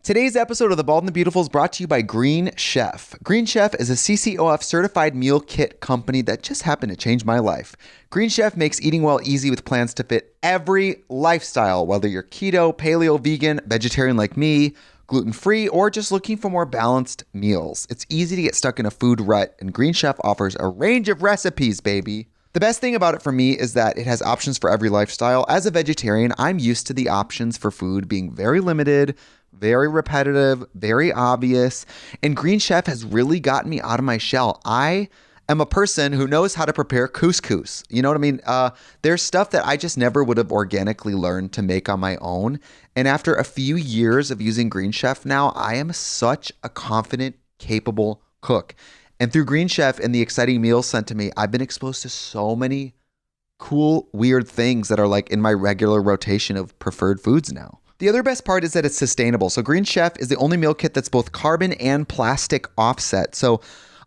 Today's episode of The Bald and the Beautiful is brought to you by Green Chef. Green Chef is a CCOF certified meal kit company that just happened to change my life. Green Chef makes eating well easy with plans to fit every lifestyle, whether you're keto, paleo, vegan, vegetarian like me, gluten-free, or just looking for more balanced meals. It's easy to get stuck in a food rut, and Green Chef offers a range of recipes, baby. The best thing about it for me is that it has options for every lifestyle. As a vegetarian, I'm used to the options for food being very limited, very repetitive, very obvious, and Green Chef has really gotten me out of my shell. I am a person who knows how to prepare couscous. You know what I mean? There's stuff that I just never would have organically learned to make on my own. And after a few years of using Green Chef now, I am such a confident, capable cook. And through Green Chef and the exciting meals sent to me, I've been exposed to so many cool, weird things that are like in my regular rotation of preferred foods now. The other best part is that it's sustainable. So Green Chef is the only meal kit that's both carbon and plastic offset. So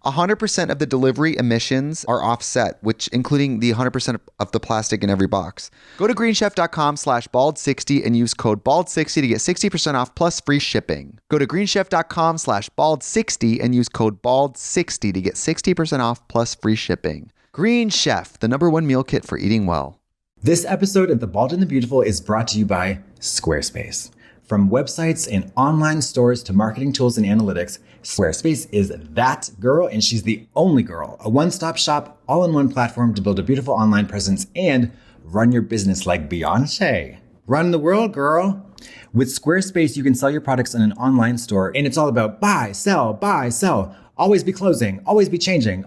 100% of the delivery emissions are offset, which including the 100% of the plastic in every box. Go to greenchef.com/bald60 and use code bald60 to get 60% off plus free shipping. Go to greenchef.com/bald60 and use code bald60 to get 60% off plus free shipping. Green Chef, the #1 meal kit for eating well. This episode of The Bald and the Beautiful is brought to you by Squarespace. From websites and online stores to marketing tools and analytics, Squarespace is that girl, and she's the only girl. A one-stop shop, all-in-one platform to build a beautiful online presence and run your business like Beyonce. Run the world, girl. With Squarespace, you can sell your products in an online store, and it's all about buy, sell, always be closing, always be changing.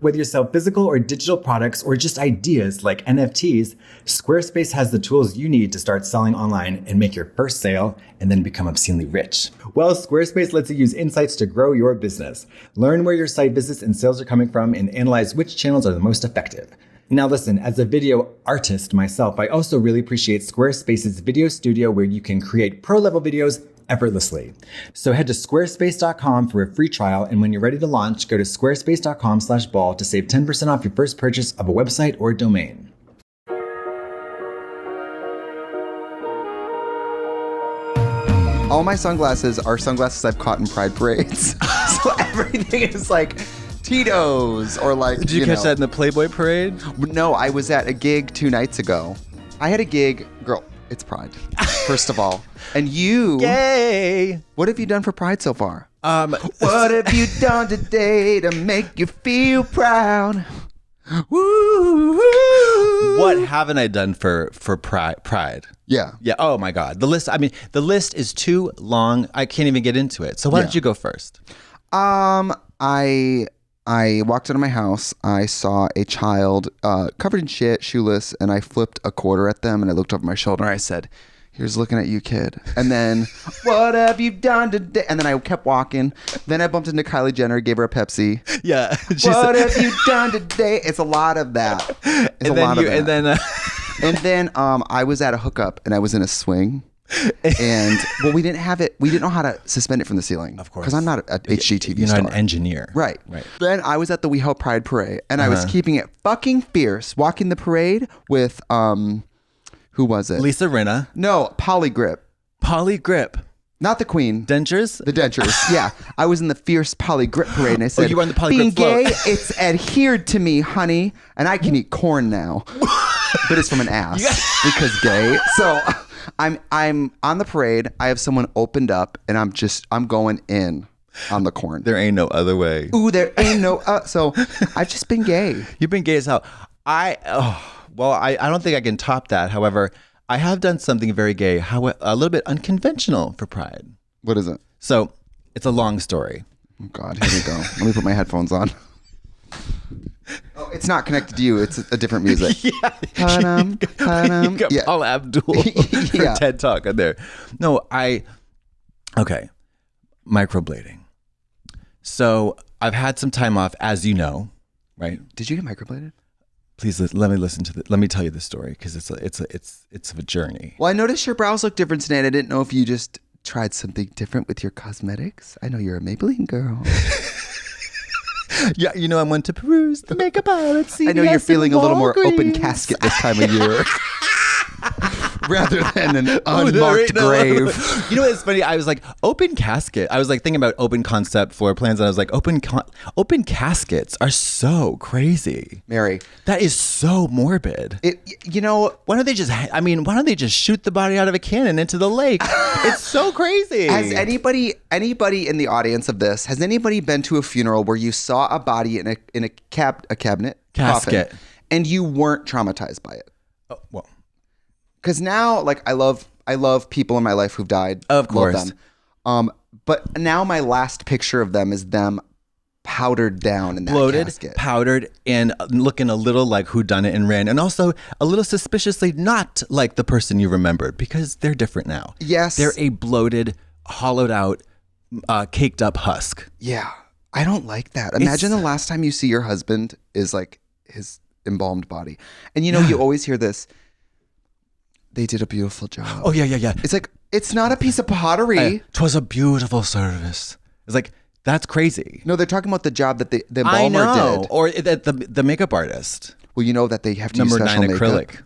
Whether you sell physical or digital products or just ideas like NFTs, Squarespace has the tools you need to start selling online and make your first sale and then become obscenely rich. Well, Squarespace lets you use insights to grow your business. Learn where your site visits and sales are coming from and analyze which channels are the most effective. Now listen, as a video artist myself, I also really appreciate Squarespace's video studio where you can create pro-level videos effortlessly. So head to squarespace.com for a free trial, and when you're ready to launch, go to squarespace.com/ball to save 10% off your first purchase of a website or domain. All my sunglasses are sunglasses I've caught in pride parades. So everything is like Tito's or like, Did you catch that in the Playboy parade? No, I was at a gig 2 nights ago. I had a gig, girl, it's Pride, first of all. And you, Yay! What have you done for Pride so far? What have you done today to make you feel proud? Woo! What haven't I done for Pride? Yeah. Yeah. Oh my God. The list is too long. I can't even get into it. So why don't you go first? I walked out of my house. I saw a child covered in shit, shoeless, and I flipped a quarter at them, and I looked over my shoulder. And I said, "Here's looking at you, kid." And then, "What have you done today?" And then I kept walking. Then I bumped into Kylie Jenner, gave her a Pepsi. Yeah. What have you done today? It's a lot of that. And then I was at a hookup, and I was in a swing. And well, we didn't have it. We didn't know how to suspend it from the ceiling. Of course, because I'm not an HGTV You're star. not an engineer, right? Then I was at the WeHo Pride Parade, and I was keeping it fucking fierce, walking the parade with who was it? Lisa Rinna. No, Polygrip. Not the queen. Dentures? The dentures. Yeah. I was in the fierce Polygrip parade, and I said, you were on the Polygrip being float. gay, it's adhered to me, honey, and I can eat corn now. But it's from an ass because gay. So I'm on the parade. I have someone opened up, and I'm going in on the corn. There ain't no other way. Ooh, there ain't no. So I've just been gay. You've been gay as hell. I don't think I can top that. However, I have done something very gay, a little bit unconventional for Pride. What is it? So it's a long story. Oh God, here we go. Let me put my headphones on. Oh, it's not connected to you. It's a different music. You got Paul Abdul for TED Talk on there. No, okay. Microblading. So I've had some time off, as you know, right? Did you get microbladed? Please let me tell you the story because it's a journey. Well, I noticed your brows look different today, and I didn't know if you just tried something different with your cosmetics. I know you're a Maybelline girl. Yeah, I went to peruse the makeup palette. I know you're feeling a little more open casket this time of year. rather than an unmarked grave. You know what's funny? I was like, open casket. I was like thinking about open concept floor plans, and I was like, open caskets are so crazy. Mary, that is so morbid. Why don't they just shoot the body out of a cannon into the lake? It's so crazy. Has anybody in the audience of this, has anybody been to a funeral where you saw a body in a cabinet casket coffin, and you weren't traumatized by it? Oh, well, because now, like, I love people in my life who've died. Of course. Love them. But now my last picture of them is them powdered down in that bloated, casket. Powdered, and looking a little like whodunit and ran, and also a little suspiciously not like the person you remembered, because they're different now. Yes. They're a bloated, hollowed out, caked up husk. Yeah. I don't like that. Imagine the last time you see your husband is like his embalmed body. And you always hear this, they did a beautiful job. Oh, yeah. It's like, it's not a piece of pottery. 'Twas a beautiful service. It's like, that's crazy. No, they're talking about the job that the embalmer did. Or the makeup artist. Well, you know that they have to use Number special 9 makeup. acrylic.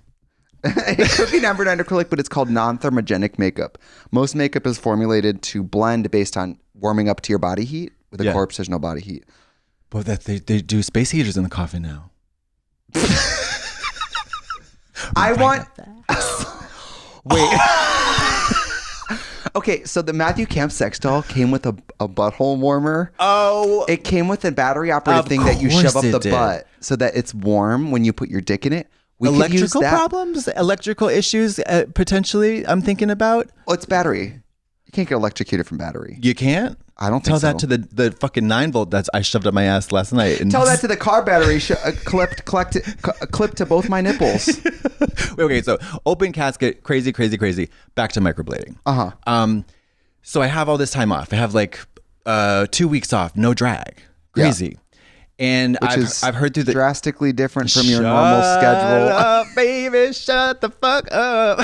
It could be number 9 acrylic, but it's called non-thermogenic makeup. Most makeup is formulated to blend based on warming up to your body heat with a core precisional body heat. But that they do space heaters in the coffin now. Wait. Okay, so the Matthew Camp sex doll came with a butthole warmer. Oh. It came with a battery operated thing that you shove up the did. butt so that it's warm when you put your dick in it. We could use Electrical that. problems? Electrical issues, potentially, I'm thinking about? Well, it's battery. You can't get electrocuted from battery. You can't? I don't think Tell so. that to the fucking 9-volt that I shoved up my ass last night. And Tell that to the car battery clipped to both my nipples. Okay, so open casket, crazy. Back to microblading. Uh-huh. So I have all this time off. I have like 2 weeks off, no drag. Crazy. Yeah. And I've heard through the drastically different from your normal schedule. Shut up, baby, shut the fuck up.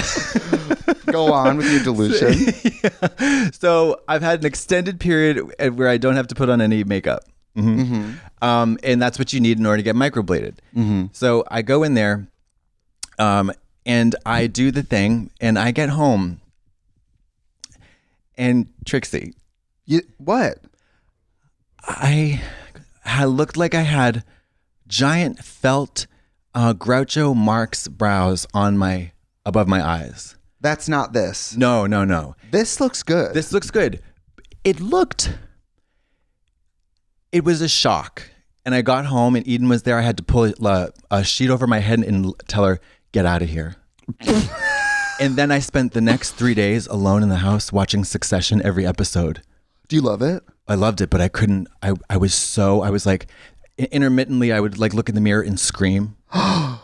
Go on with your delusion. Yeah. So I've had an extended period where I don't have to put on any makeup. Mm-hmm. And that's what you need in order to get microbladed. Mm-hmm. So I go in there and I do the thing and I get home. And Trixie. What? I looked like I had giant felt Groucho Marx brows above my eyes. That's not this. No. This looks good. This looks good. It was a shock. And I got home and Eden was there. I had to pull a sheet over my head and tell her, get out of here. And then I spent the next 3 days alone in the house watching Succession every episode. Do you love it? I loved it, but I couldn't. I was like, intermittently, I would like look in the mirror and scream. No.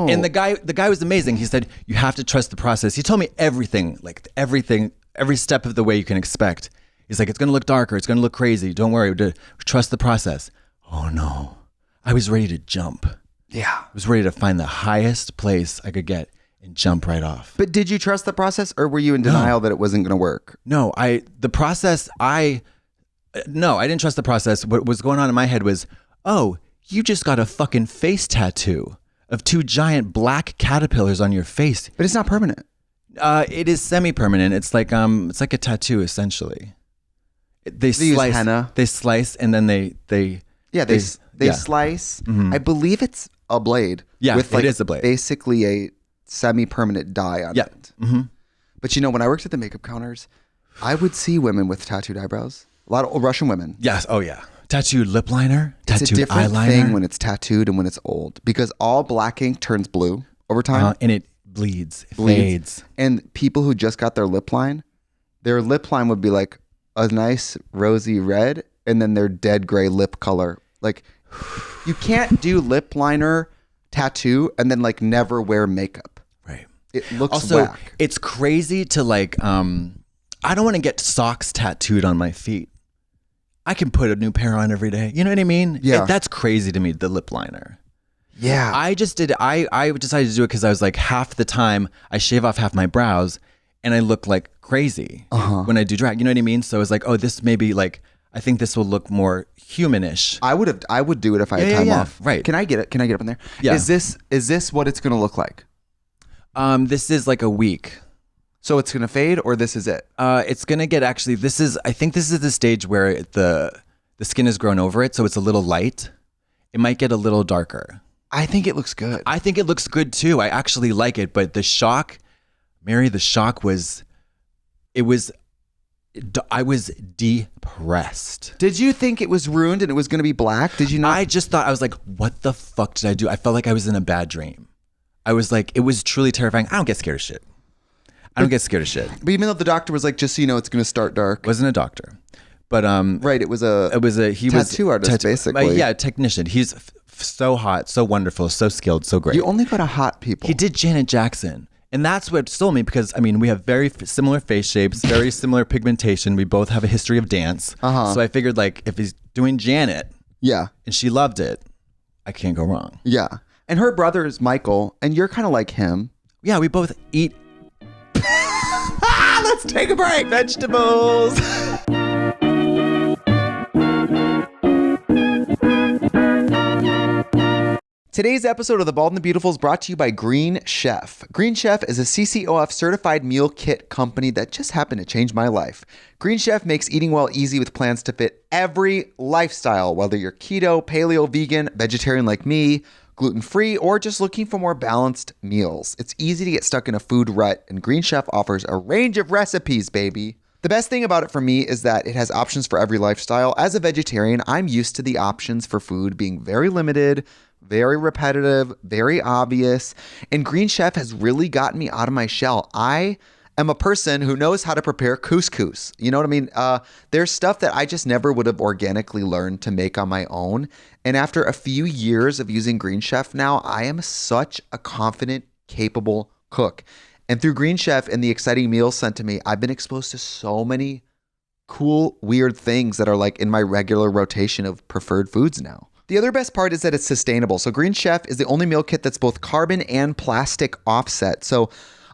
And the guy was amazing. He said, you have to trust the process. He told me everything, every step of the way you can expect. He's like, it's going to look darker. It's going to look crazy. Don't worry. Trust the process. Oh no. I was ready to jump. Yeah. I was ready to find the highest place I could get and jump right off. But did you trust the process or were you in denial that it wasn't going to work? No, I didn't trust the process. What was going on in my head was, oh, you just got a fucking face tattoo of 2 giant black caterpillars on your face. But it's not permanent. It is semi-permanent. It's like a tattoo essentially. They slice use henna. They slice and then they slice. Mm-hmm. I believe it's a blade. Yeah, with it is a blade. Basically a semi-permanent dye on it. Mm-hmm. But when I worked at the makeup counters, I would see women with tattooed eyebrows. A lot of Russian women. Yes. Oh yeah. Tattooed lip liner. Tattooed it's a different eyeliner. thing when it's tattooed and when it's old because all black ink turns blue over time. And it bleeds. It fades. And people who just got their lip line would be like a nice rosy red and then their dead gray lip color. Like you can't do lip liner tattoo and then like never wear makeup. Right. It looks also, whack. It's crazy to like, I don't want to get socks tattooed on my feet. I can put a new pair on every day. You know what I mean? Yeah. That's crazy to me, the lip liner. Yeah. I decided to do it because I was like, half the time I shave off half my brows and I look like crazy when I do drag. You know what I mean? So I was like, oh, this may be like, I think this will look more humanish. I would do it if I had time off. Right. Can I get it? Can I get up in there? Yeah. Is this what it's going to look like? This is like a week. So it's going to fade, or this is it? It's going to get I think this is the stage where the skin has grown over it, so it's a little light. It might get a little darker. I think it looks good. I think it looks good too. I actually like it, but the shock was, I was depressed. Did you think it was ruined and it was going to be black? Did you not? I just thought, I was like, what the fuck did I do? I felt like I was in a bad dream. I was like, it was truly terrifying. I don't get scared of shit. But even though the doctor was like, just so you know, it's going to start dark. Wasn't a doctor. But right, he was tattoo artist, basically. Yeah, technician. He's so hot, so wonderful, so skilled, so great. You only go to hot people. He did Janet Jackson. And that's what stole me because, I mean, we have very similar face shapes, very similar pigmentation. We both have a history of dance. So I figured, like, if he's doing Janet, yeah, and she loved it, I can't go wrong. Yeah. And her brother is Michael, and you're kind of like him. Yeah, we both eat. Let's take a break. Vegetables. Today's episode of The Bald and the Beautiful is brought to you by Green Chef. Green Chef is a CCOF certified meal kit company that just happened to change my life. Green Chef makes eating well easy with plans to fit every lifestyle, whether you're keto, paleo, vegan, vegetarian like me, gluten-free, or just looking for more balanced meals. It's easy to get stuck in a food rut, and Green Chef offers a range of recipes, baby. The best thing about it for me is that it has options for every lifestyle. As a vegetarian, I'm used to the options for food being very limited, very repetitive, very obvious, and Green Chef has really gotten me out of my shell. I am a person who knows how to prepare couscous. You know what I mean? There's stuff that I just never would have organically learned to make on my own. And after a few years of using Green Chef now, I am such a confident, capable cook. And through Green Chef and the exciting meals sent to me, I've been exposed to so many cool, weird things that are like in my regular rotation of preferred foods now. The other best part is that it's sustainable. So Green Chef is the only meal kit that's both carbon and plastic offset. So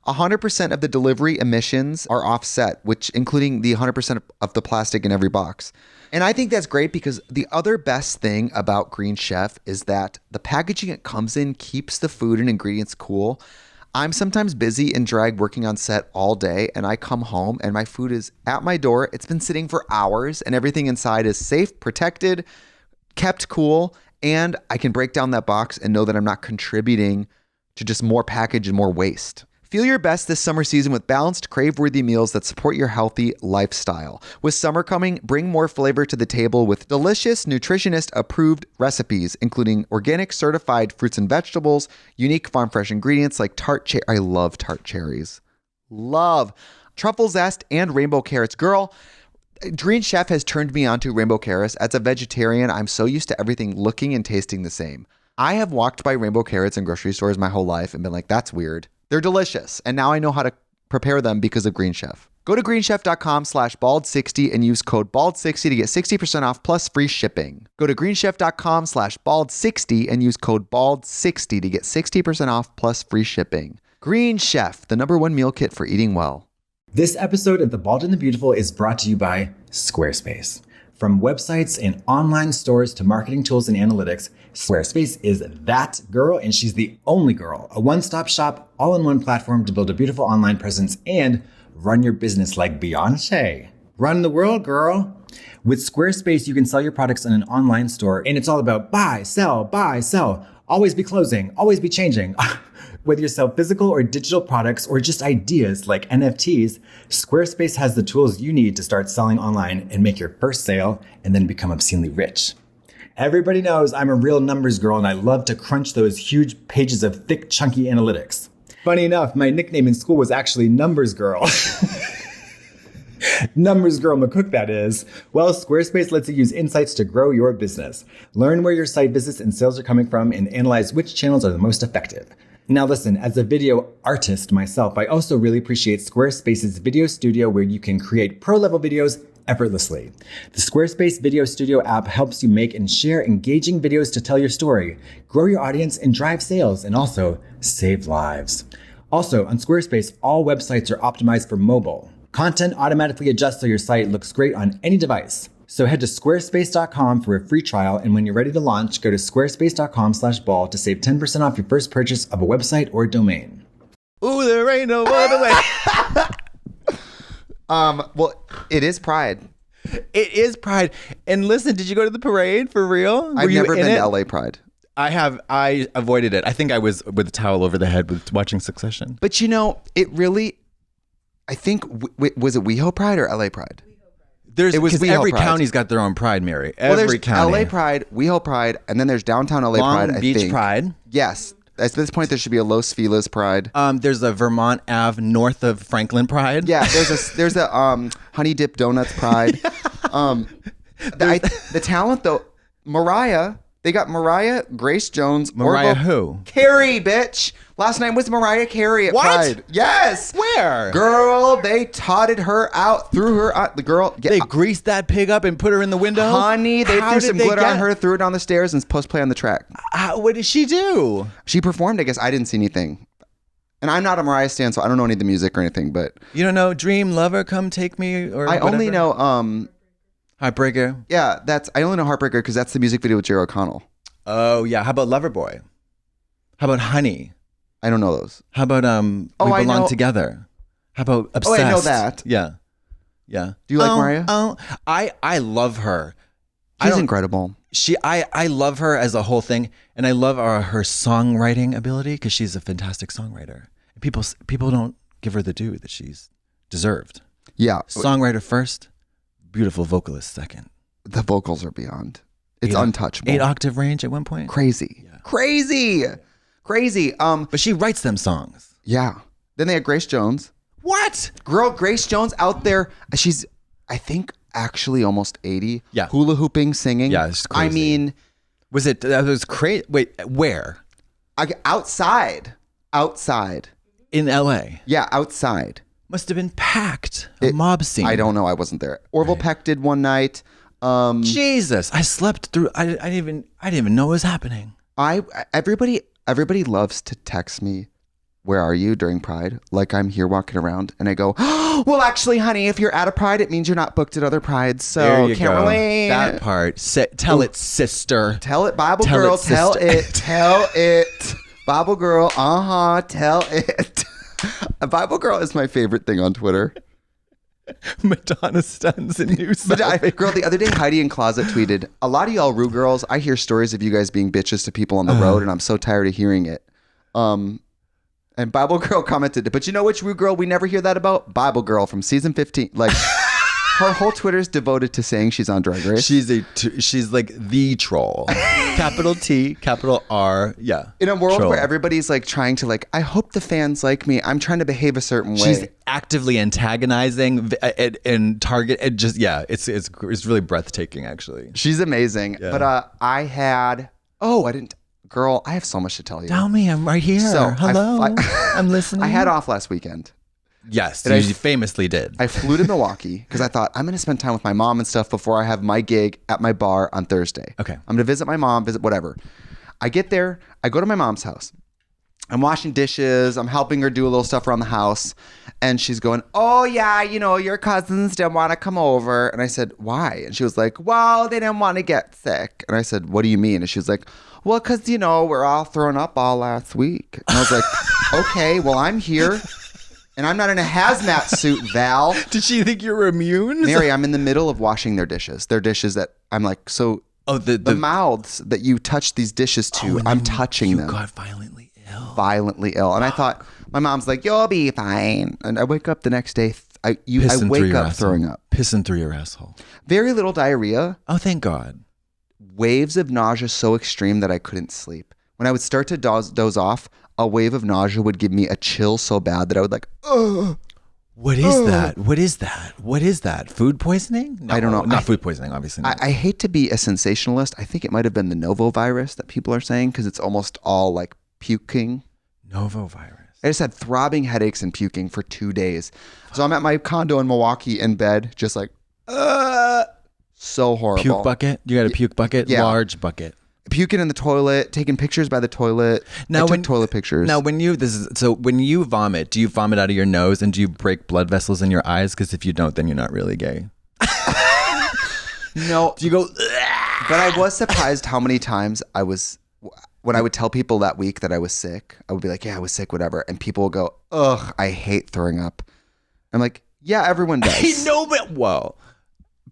100% of the delivery emissions are offset, which including the 100% of the plastic in every box. And I think that's great because the other best thing about Green Chef is that the packaging it comes in keeps the food and ingredients cool. I'm sometimes busy in drag working on set all day, and I come home and my food is at my door. It's been sitting for hours and everything inside is safe, protected, kept cool, and I can break down that box and know that I'm not contributing to just more package and more waste. Feel your best this summer season with balanced, crave-worthy meals that support your healthy lifestyle. With summer coming, bring more flavor to the table with delicious, nutritionist-approved recipes, including organic certified fruits and vegetables, unique farm-fresh ingredients like I love tart cherries. Love truffle zest and rainbow carrots. Girl, Green Chef has turned me on to rainbow carrots. As a vegetarian, I'm so used to everything looking and tasting the same. I have walked by rainbow carrots in grocery stores my whole life and been like, that's weird. They're delicious. And now I know how to prepare them because of Green Chef. Go to greenchef.com/bald60 and use code bald60 to get 60% off plus free shipping. Go to greenchef.com/bald60 and use code bald60 to get 60% off plus free shipping. Green Chef, the #1 meal kit for eating well. This episode of The Bald and the Beautiful is brought to you by Squarespace. From websites and online stores to marketing tools and analytics, Squarespace is that girl, and she's the only girl. A one-stop shop, all-in-one platform to build a beautiful online presence and run your business like Beyonce. Run the world, girl. With Squarespace, you can sell your products in an online store, and it's all about buy, sell, always be closing, always be changing. Whether you sell physical or digital products or just ideas like NFTs, Squarespace has the tools you need to start selling online and make your first sale and then become obscenely rich. Everybody knows I'm a real numbers girl and I love to crunch those huge pages of thick, chunky analytics. Funny enough, my nickname in school was actually Numbers Girl. Numbers Girl McCook, that is. Well, Squarespace lets you use insights to grow your business. Learn where your site visits and sales are coming from and analyze which channels are the most effective. Now listen, as a video artist myself, I also really appreciate Squarespace's Video Studio where you can create pro-level videos effortlessly. The Squarespace Video Studio app helps you make and share engaging videos to tell your story, grow your audience, and drive sales, and also save lives. Also, on Squarespace, all websites are optimized for mobile. Content automatically adjusts so your site looks great on any device. So head to squarespace.com for a free trial, and when you're ready to launch, go to squarespace.com/ball to save 10% off your first purchase of a website or domain. Ooh, there ain't no other way. Well, it is Pride. It is Pride. And listen, did you go to the parade for real? I've never been to LA Pride. I have. I avoided it. I think I was with a towel over the head with watching Succession. But you know, it really, I think, was it WeHo Pride or LA Pride? It was because every county's got their own pride, Mary. Every county. LA Pride, WeHo Pride, and then there's downtown LA Pride. Long Beach Pride. Yes. At this point, there should be a Los Feliz Pride. There's a Vermont Ave north of Franklin Pride. Yeah, there's a Honey Dip Donuts Pride. The talent though, Mariah. They got Mariah, Grace Jones, Mariah who? Carey, bitch. Last night was Mariah Carey at Pride. Yes. Where? Girl, they totted her out, threw her out. The girl. They greased that pig up and put her in the window? Honey, they threw some glitter on her, threw her down the stairs, and post play on the track. What did she do? She performed, I guess. I didn't see anything. And I'm not a Mariah stan, so I don't know any of the music or anything, but. You don't know Dream Lover, Come Take Me, or I only know Heartbreaker. Yeah, I only know Heartbreaker because that's the music video with Jerry O'Connell. Oh yeah. How about Loverboy? How about Honey? I don't know those. How about We Belong Together? How about Obsessed? Oh, I know that. Yeah. Yeah. Do you like Mariah? I love her. She's incredible. I love her as a whole thing, and I love her songwriting ability because she's a fantastic songwriter. People don't give her the due that she's deserved. Yeah. Songwriter first, beautiful vocalist second. The vocals are beyond. It's untouchable. 8-octave range at one point. Crazy. Yeah. Crazy. But she writes them songs. Yeah. Then they had Grace Jones. What? Girl, Grace Jones out there. She's, I think, actually almost 80. Yeah. Hula hooping, singing. Yeah, it's crazy. I mean. That was crazy. Wait, where? Outside. In LA? Yeah, outside. Must have been packed. A mob scene. I don't know. I wasn't there. Orville Peck did one night. Jesus, I slept through. I didn't even know what was happening. Everybody loves to text me, "Where are you?" during Pride. Like I'm here walking around, and I go, "Oh, well, actually, honey, if you're at a Pride, it means you're not booked at other Prides, so there you can't go. relate." That part. Tell it, sister. Tell it, Bible girl. Tell it, Bible girl. Tell it. Bible girl is my favorite thing on Twitter. Madonna stuns and new selfie. Girl, the other day Heidi in Closet tweeted, "A lot of y'all Rue girls, I hear stories of you guys being bitches to people on the road, and I'm so tired of hearing it." And Bible girl commented, "But you know which Rue girl we never hear that about? Bible girl from season 15." Like her whole Twitter is devoted to saying she's on Drag Race. She's like the troll. Capital T, capital R. Yeah. In a world troll. where everybody's like trying to like, I hope the fans like me. I'm trying to behave a certain way. She's actively antagonizing and target. It just it's really breathtaking actually. She's amazing. Yeah. But I didn't. Girl, I have so much to tell you. Tell me, I'm right here. So hello, I'm listening. I had off last weekend. Yes, you famously did. I flew to Milwaukee because I thought I'm going to spend time with my mom and stuff before I have my gig at my bar on Thursday. Okay. I'm going to visit my mom, visit whatever. I get there. I go to my mom's house. I'm washing dishes. I'm helping her do a little stuff around the house. And she's going, "Oh, yeah, your cousins didn't want to come over." And I said, "Why?" And she was like, "Well, they didn't want to get sick." And I said, "What do you mean?" And she was like, "Well, because, we're all thrown up all last week." And I was like, "Okay, well, I'm here. And I'm not in a hazmat suit, Val." Did she think you were immune? Mary, I'm in the middle of washing their dishes. Their dishes that I'm like, so the mouths that you touch these dishes to, I'm touching them. You got violently ill. And I thought, my mom's like, "You'll be fine." And I wake up the next day, I wake up throwing up. Pissing through your asshole. Very little diarrhea. Oh, thank God. Waves of nausea so extreme that I couldn't sleep. When I would start to doze off, a wave of nausea would give me a chill so bad that I would like, ugh. What is that? What is that? Food poisoning? No, I don't know. Not food poisoning, obviously. I hate to be a sensationalist. I think it might have been the novovirus that people are saying because it's almost all like puking. Novovirus. I just had throbbing headaches and puking for 2 days. So I'm at my condo in Milwaukee in bed, just like, so horrible. Puke bucket? You got a puke bucket? Yeah. Large bucket. Puking in the toilet, taking pictures by the toilet. I took toilet pictures. Now, when you vomit, do you vomit out of your nose and do you break blood vessels in your eyes? Because if you don't, then you're not really gay. No. Do you go? But I was surprised how many times when I would tell people that week that I was sick, I would be like, yeah, I was sick, whatever. And people will go, ugh, I hate throwing up. I'm like, yeah, everyone does. I know, but whoa.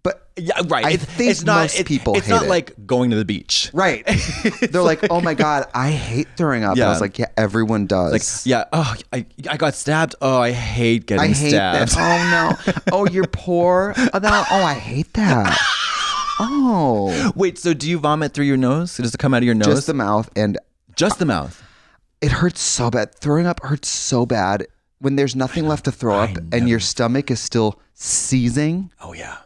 But yeah, right. I think it's not, most people it's hate not it. like going to the beach. Right. They're like, oh my God, I hate throwing up. Yeah. And I was like, yeah, everyone does. Like, yeah, oh, I got stabbed. Oh, I hate getting stabbed. That. Oh no. Oh, you're poor. Oh, I hate that. Oh. Wait, so do you vomit through your nose? Does it come out of your nose? Just the mouth. And just the mouth. It hurts so bad. Throwing up hurts so bad when there's nothing left to throw up and your stomach is still seizing. Oh yeah.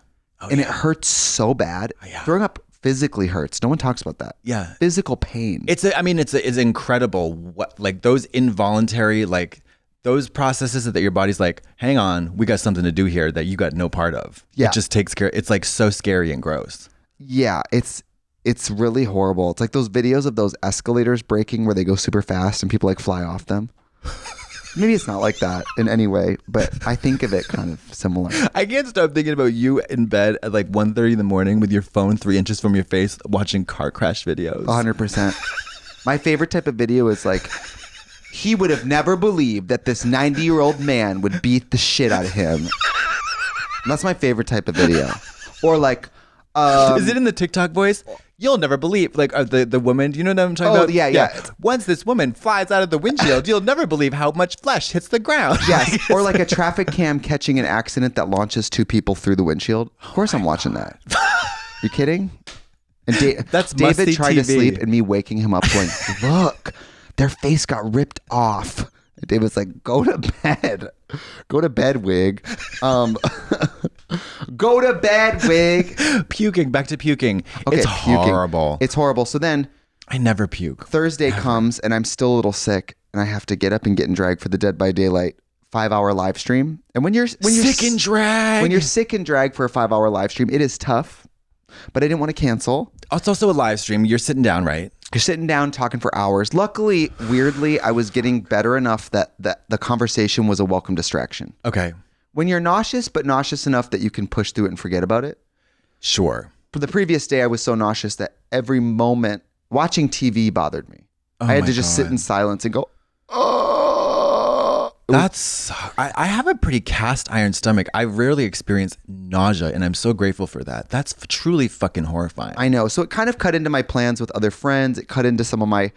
It hurts so bad. Oh, yeah. Throwing up physically hurts. No one talks about that. Yeah. Physical pain. It's incredible what, like, those involuntary, like, those processes that your body's like, hang on, we got something to do here that you got no part of. Yeah. It just takes care. It's like so scary and gross. Yeah, it's really horrible. It's like those videos of those escalators breaking where they go super fast and people like fly off them. Maybe it's not like that in any way, but I think of it kind of similar. I can't stop thinking about you in bed at like 1:30 in the morning with your phone 3 inches from your face watching car crash videos. 100%. My favorite type of video is like, he would have never believed that this 90-year-old man would beat the shit out of him. And that's my favorite type of video. Or like... is it in the TikTok voice? You'll never believe, like the woman. Do you know what I'm talking about? Yeah. Once this woman flies out of the windshield, you'll never believe how much flesh hits the ground. Yes, or like a traffic cam catching an accident that launches 2 people through the windshield. Of course, I'm watching that. You kidding? And That's David tried to TV. sleep, and me waking him up, going, "Look, their face got ripped off." And David's like, "Go to bed, wig." Go to bed, wig. Puking. Back to puking. Okay, it's puking. horrible. It's horrible. So then I never puke. Thursday comes and I'm still a little sick and I have to get up and get in drag for the Dead by Daylight 5-hour live stream. And when you're sick in drag, when you're sick in drag for a 5-hour live stream, it is tough. But I didn't want to cancel. It's also a live stream. You're sitting down, right? You're sitting down talking for hours. Luckily, weirdly, I was getting better enough that the conversation was a welcome distraction. Okay. When you're nauseous, but nauseous enough that you can push through it and forget about it. Sure. For the previous day, I was so nauseous that every moment watching TV bothered me. I had to just sit in silence and go, oh. I have a pretty cast iron stomach. I rarely experience nausea, and I'm so grateful for that. That's truly fucking horrifying. I know. So it kind of cut into my plans with other friends. It cut into some of my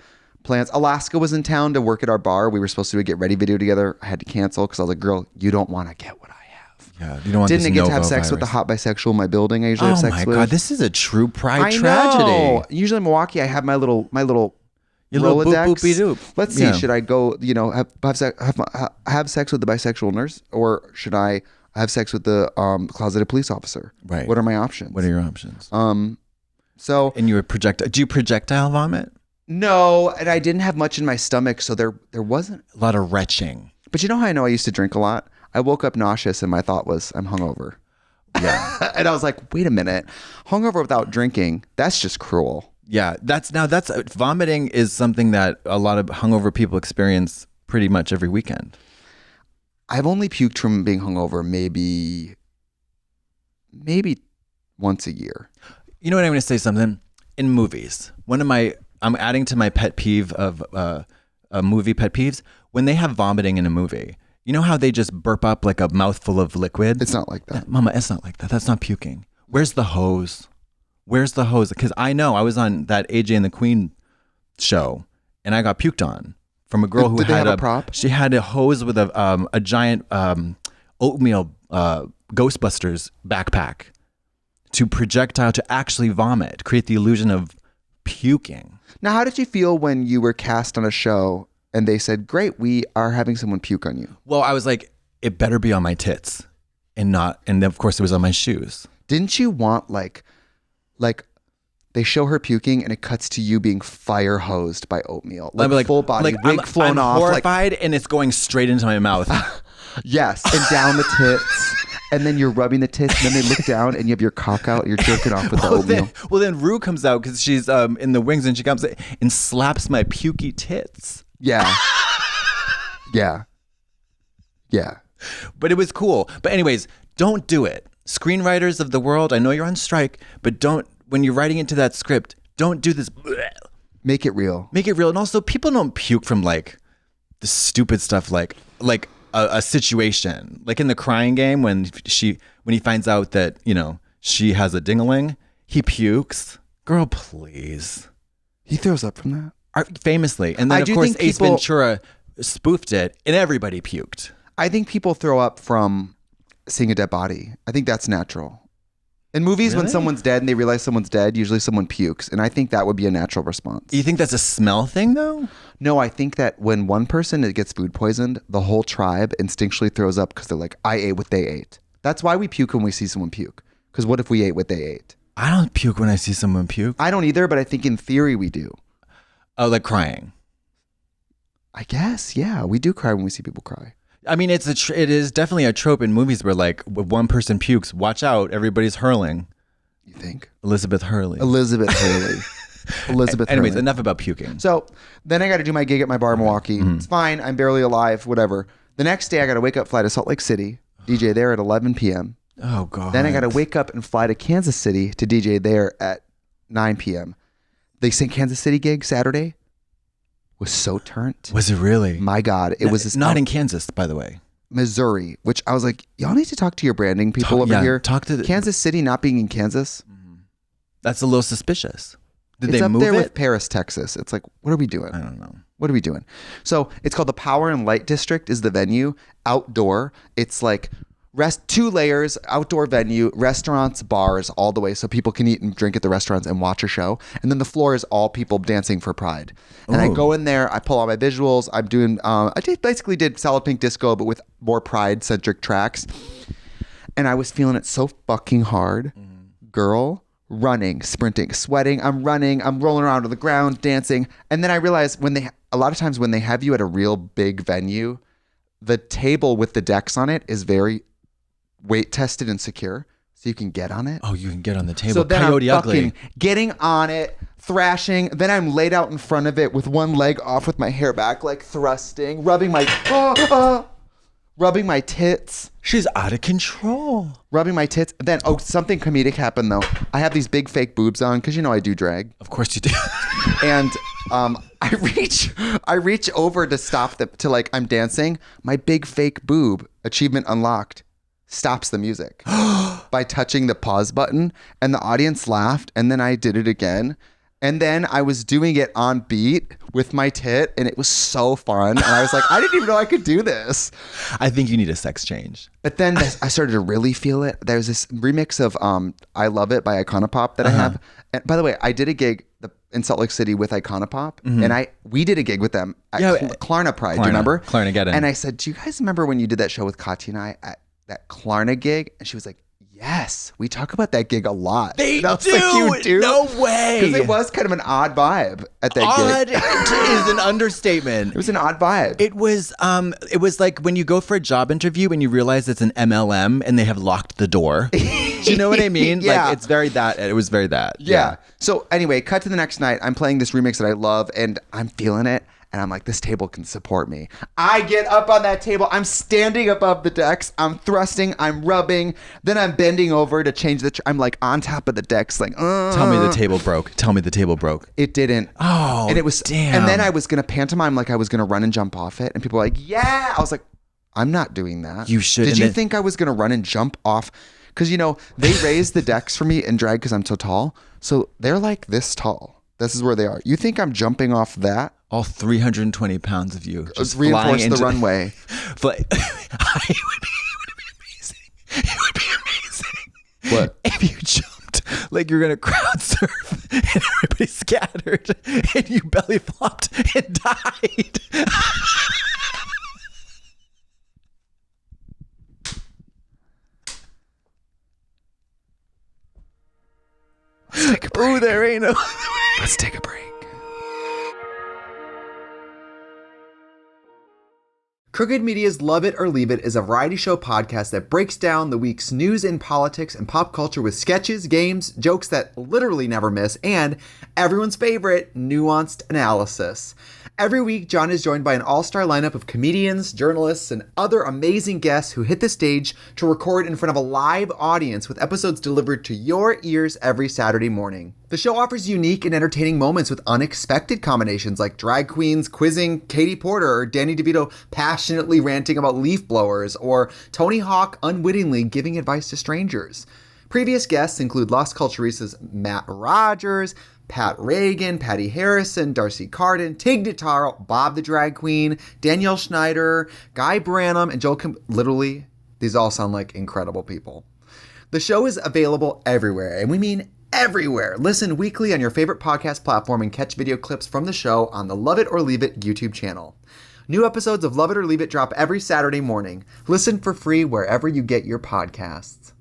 plans. Alaska was in town to work at our bar. We were supposed to do a get ready video together. I had to cancel because I was like, girl, you don't want to get what I have. Yeah, you don't want Didn't this get to have Novo sex with the virus. hot bisexual in my building. I usually have sex with. Oh my God, this is a true pride I tragedy. know. Usually in Milwaukee, I have my little Your little Rolodex. boop, boopy doop. Let's see. Yeah. Should I go? Have sex with the bisexual nurse, or should I have sex with the closeted police officer? Right. What are my options? What are your options? So And you would do you projectile vomit? no, and I didn't have much in my stomach, so there wasn't. A lot of retching. But you know how I know I used to drink a lot? I woke up nauseous, and my thought was, I'm hungover. Yeah. And I was like, wait a minute, hungover without drinking? That's just cruel. Yeah, that's vomiting is something that a lot of hungover people experience pretty much every weekend. I've only puked from being hungover maybe once a year. You know what, I'm going to say something? In movies, I'm adding to my pet peeve of movie pet peeves, when they have vomiting in a movie. You know how they just burp up like a mouthful of liquid? It's not like that. Mama, it's not like that. That's not puking. Where's the hose? Where's the hose? Because I know I was on that AJ and the Queen show and I got puked on from a girl who Did they had have a prop? She had a hose with a giant oatmeal Ghostbusters backpack to projectile to actually vomit, create the illusion of puking. Now, how did you feel when you were cast on a show and they said, great, we are having someone puke on you? Well, I was like, it better be on my tits and then of course it was on my shoes. Didn't you want like they show her puking and it cuts to you being fire hosed by oatmeal, like full body, wig flown off, horrified, and it's going straight into my mouth. Yes, and down the tits, and then you're rubbing the tits, and then they look down, and you have your cock out, and you're jerking off with the oatmeal. Then Rue comes out because she's in the wings, and she comes and slaps my pukey tits. Yeah, yeah. But it was cool. But anyways, don't do it. Screenwriters of the world, I know you're on strike, but don't. When you're writing into that script, don't do this. Make it real. Make it real. And also, people don't puke from like the stupid stuff like a situation. Like in the Crying Game when he finds out that, you know, she has a ding-a-ling, he pukes. Girl, please. He throws up from that? Famously. And then, of course, Ace Ventura spoofed it and everybody puked. I think people throw up from seeing a dead body. I think that's natural. In movies, when someone's dead and they realize someone's dead, usually someone pukes. And I think that would be a natural response. You think that's a smell thing, though? No, I think that when one person gets food poisoned, the whole tribe instinctually throws up because they're like, I ate what they ate. That's why we puke when we see someone puke. Because what if we ate what they ate? I don't puke when I see someone puke. I don't either, but I think in theory we do. Oh, like crying. I guess, yeah. We do cry when we see people cry. I mean, it is definitely a trope in movies where, like, when one person pukes, watch out, everybody's hurling. You think? Elizabeth Hurley. Anyways, enough about puking. So then I got to do my gig at my bar in Milwaukee. It's fine. I'm barely alive, whatever. The next day I got to wake up, fly to Salt Lake City, DJ there at 11 p.m. Oh, God. Then I got to wake up and fly to Kansas City to DJ there at 9 p.m. The St. Kansas City gig Saturday was so turnt. Was it really? My God. It was not in Kansas, by the way. Missouri, which I was like, y'all need to talk to your branding people over here. Talk to Kansas City not being in Kansas. That's a little suspicious. Did it's they up move there it? with Paris, Texas. It's like, what are we doing? I don't know. What are we doing? So it's called the Power and Light District is the venue. Outdoor. It's like 2 layers, outdoor venue, restaurants, bars, all the way so people can eat and drink at the restaurants and watch a show. And then the floor is all people dancing for Pride. And I go in there, I pull all my visuals. I'm doing, basically did Solid Pink Disco, but with more Pride-centric tracks. And I was feeling it so fucking hard. Girl, running, sprinting, sweating. I'm running, I'm rolling around on the ground, dancing. And then I realized a lot of times when they have you at a real big venue, the table with the decks on it is very weight tested and secure, so you can get on it. Oh, you can get on the table. So then Coyote I'm Ugly. fucking getting on it, thrashing. Then I'm laid out in front of it with one leg off with my hair back, like thrusting, rubbing my tits. She's out of control. Rubbing my tits. Then, something comedic happened though. I have these big fake boobs on because I do drag. Of course you do. And I reach over to stop I'm dancing. My big fake boob, achievement unlocked, stops the music by touching the pause button, and the audience laughed, and then I did it again, and then I was doing it on beat with my tit, and it was so fun, and I was like, I didn't even know I could do this. I think you need a sex change. But then I started to really feel it. There's this remix of I Love It by Iconopop that I have. And by the way, I did a gig in Salt Lake City with Iconopop, and we did a gig with them at Klarna Pride. Do you remember? Klarna-geddon. And I said, do you guys remember when you did that show with Katya and I at that Klarna gig? And she was like, yes, we talk about that gig a lot. They do? Like, you do? No way. Because it was kind of an odd vibe at that gig. Odd is an understatement. It was an odd vibe. It was like when you go for a job interview and you realize it's an MLM and they have locked the door. Do you know what I mean? Yeah. Like it was very that. Yeah. So anyway, cut to the next night. I'm playing this remix that I love and I'm feeling it. And I'm like, this table can support me. I get up on that table. I'm standing above the decks. I'm thrusting. I'm rubbing. Then I'm bending over to change I'm like on top of the decks. Like, Tell me the table broke. Tell me the table broke. It didn't. Oh, and it was damn. And then I was going to pantomime like I was going to run and jump off it. And people were like, yeah. I was like, I'm not doing that. You should. Did you think I was going to run and jump off? Because, they raised the decks for me in drag because I'm so tall. So they're like this tall. This is where they are. You think I'm jumping off that? All 320 pounds of you just reinforce the runway. It would be amazing. It would be amazing. What? If you jumped like you're gonna crowd surf and everybody scattered and you belly flopped and died. Let's take a break. Oh, there ain't no. Let's take a break. Crooked Media's Love It or Leave It is a variety show podcast that breaks down the week's news in politics and pop culture with sketches, games, jokes that literally never miss, and everyone's favorite, nuanced analysis. Every week, John is joined by an all-star lineup of comedians, journalists, and other amazing guests who hit the stage to record in front of a live audience with episodes delivered to your ears every Saturday morning. The show offers unique and entertaining moments with unexpected combinations like drag queens quizzing Katie Porter or Danny DeVito passionately ranting about leaf blowers or Tony Hawk unwittingly giving advice to strangers. Previous guests include Las Culturistas' Matt Rogers, Pat Reagan, Patty Harrison, Darcy Carden, Tig Notaro, Bob the Drag Queen, Danielle Schneider, Guy Branum, and Joel literally, these all sound like incredible people. The show is available everywhere, and we mean everywhere. Listen weekly on your favorite podcast platform and catch video clips from the show on the Love It or Leave It YouTube channel. New episodes of Love It or Leave It drop every Saturday morning. Listen for free wherever you get your podcasts.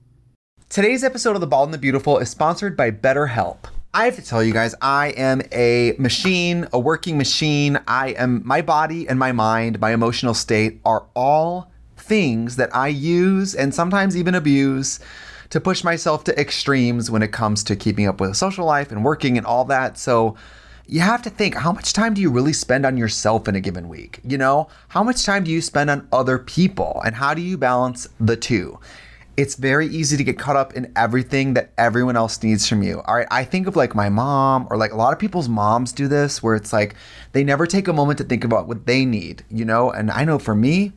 Today's episode of The Bald and the Beautiful is sponsored by BetterHelp. I have to tell you guys, I am a machine, a working machine. My body and my mind, my emotional state are all things that I use and sometimes even abuse to push myself to extremes when it comes to keeping up with a social life and working and all that. So you have to think, how much time do you really spend on yourself in a given week? You know, how much time do you spend on other people and how do you balance the two? It's very easy to get caught up in everything that everyone else needs from you. All right. I think of like my mom or like a lot of people's moms do this where it's like they never take a moment to think about what they need, you know? And I know for me,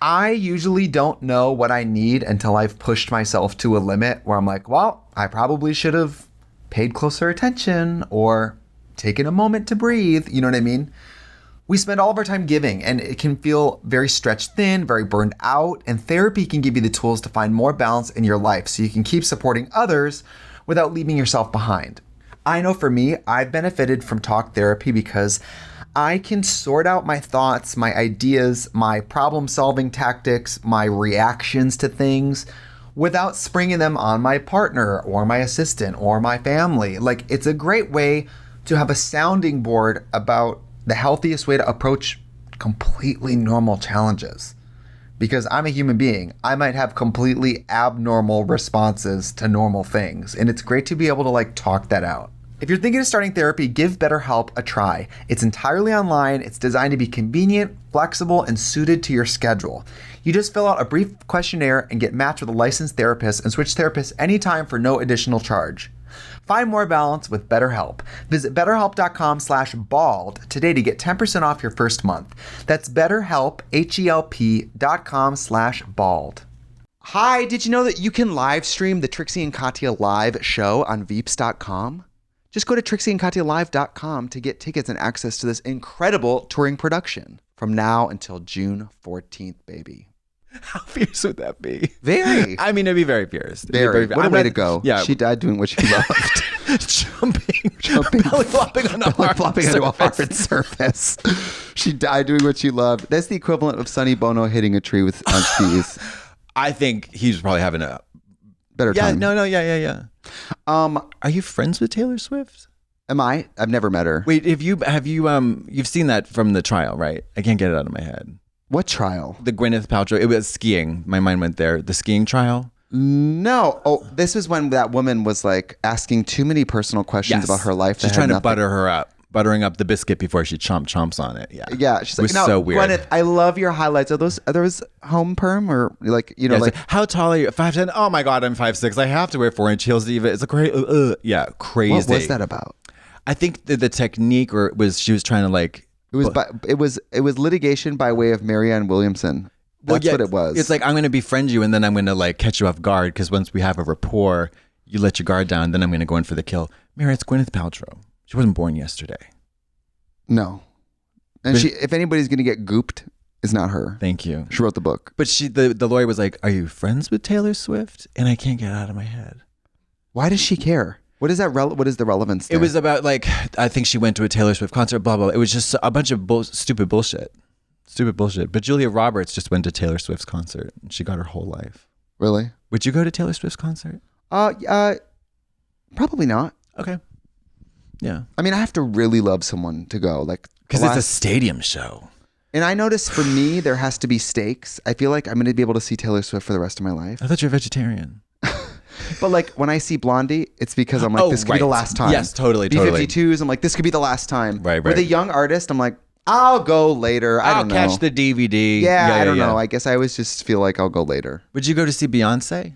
I usually don't know what I need until I've pushed myself to a limit where I'm like, well, I probably should have paid closer attention or taken a moment to breathe. You know what I mean? We spend all of our time giving and it can feel very stretched thin, very burned out, and therapy can give you the tools to find more balance in your life so you can keep supporting others without leaving yourself behind. I know for me, I've benefited from talk therapy because I can sort out my thoughts, my ideas, my problem-solving tactics, my reactions to things without springing them on my partner or my assistant or my family. Like, it's a great way to have a sounding board about the healthiest way to approach completely normal challenges. Because I'm a human being, I might have completely abnormal responses to normal things. And it's great to be able to like talk that out. If you're thinking of starting therapy, give BetterHelp a try. It's entirely online. It's designed to be convenient, flexible, and suited to your schedule. You just fill out a brief questionnaire and get matched with a licensed therapist and switch therapists anytime for no additional charge. Find more balance with BetterHelp. Visit BetterHelp.com/bald today to get 10% off your first month. That's BetterHelp, HELP.com/bald. Hi, did you know that you can live stream the Trixie and Katya live show on Veeps.com? Just go to TrixieandKatyaLive.com to get tickets and access to this incredible touring production from now until June 14th, baby. How fierce would that be? Very. I mean, it'd be very fierce. Very. What a way to go. Yeah. She died doing what she loved. Jumping, belly flopping on a hard surface. She died doing what she loved. That's the equivalent of Sonny Bono hitting a tree with on skis. I think he's probably having a better time. Yeah. Are you friends with Taylor Swift? Am I? I've never met her. Wait, have you you've seen that from the trial, right? I can't get it out of my head. What trial? The Gwyneth Paltrow. It was skiing. My mind went there. The skiing trial. No. Oh, this was when that woman was like asking too many personal questions about her life. She's trying to butter her up. Buttering up the biscuit before she chomps on it. Yeah. She's like, no, so weird. Gwyneth, I love your highlights. Are those home perm or like, you know, like how tall are you? 5'10". Oh my God, I'm 5'6". I have to wear 4-inch heels to even. It's a crazy. Crazy. What was that about? I think the technique, or she was trying to like. It was litigation by way of Marianne Williamson. That's what it was. It's like, I'm going to befriend you and then I'm going to like catch you off guard because once we have a rapport, you let your guard down. Then I'm going to go in for the kill. Mary, it's Gwyneth Paltrow. She wasn't born yesterday. No. And if anybody's going to get gooped, it's not her. Thank you. She wrote the book. But the lawyer was like, are you friends with Taylor Swift? And I can't get it out of my head. Why does she care? What is that? What is the relevance there? It was about like, I think she went to a Taylor Swift concert, blah, blah, blah. It was just a bunch of stupid bullshit. But Julia Roberts just went to Taylor Swift's concert and she got her whole life. Really? Would you go to Taylor Swift's concert? Probably not. Okay. Yeah. I mean, I have to really love someone to go. Like, because it's a stadium show. And I noticed for me, there has to be stakes. I feel like I'm going to be able to see Taylor Swift for the rest of my life. I thought you're a vegetarian. But like when I see Blondie, it's because I'm like, this could be the last time. Yes, totally. B-52s, I'm like, this could be the last time. Right. With a young artist, I'm like, I'll go later. I don't know. I'll catch the DVD. Yeah, I don't know. I guess I always just feel like I'll go later. Would you go to see Beyonce?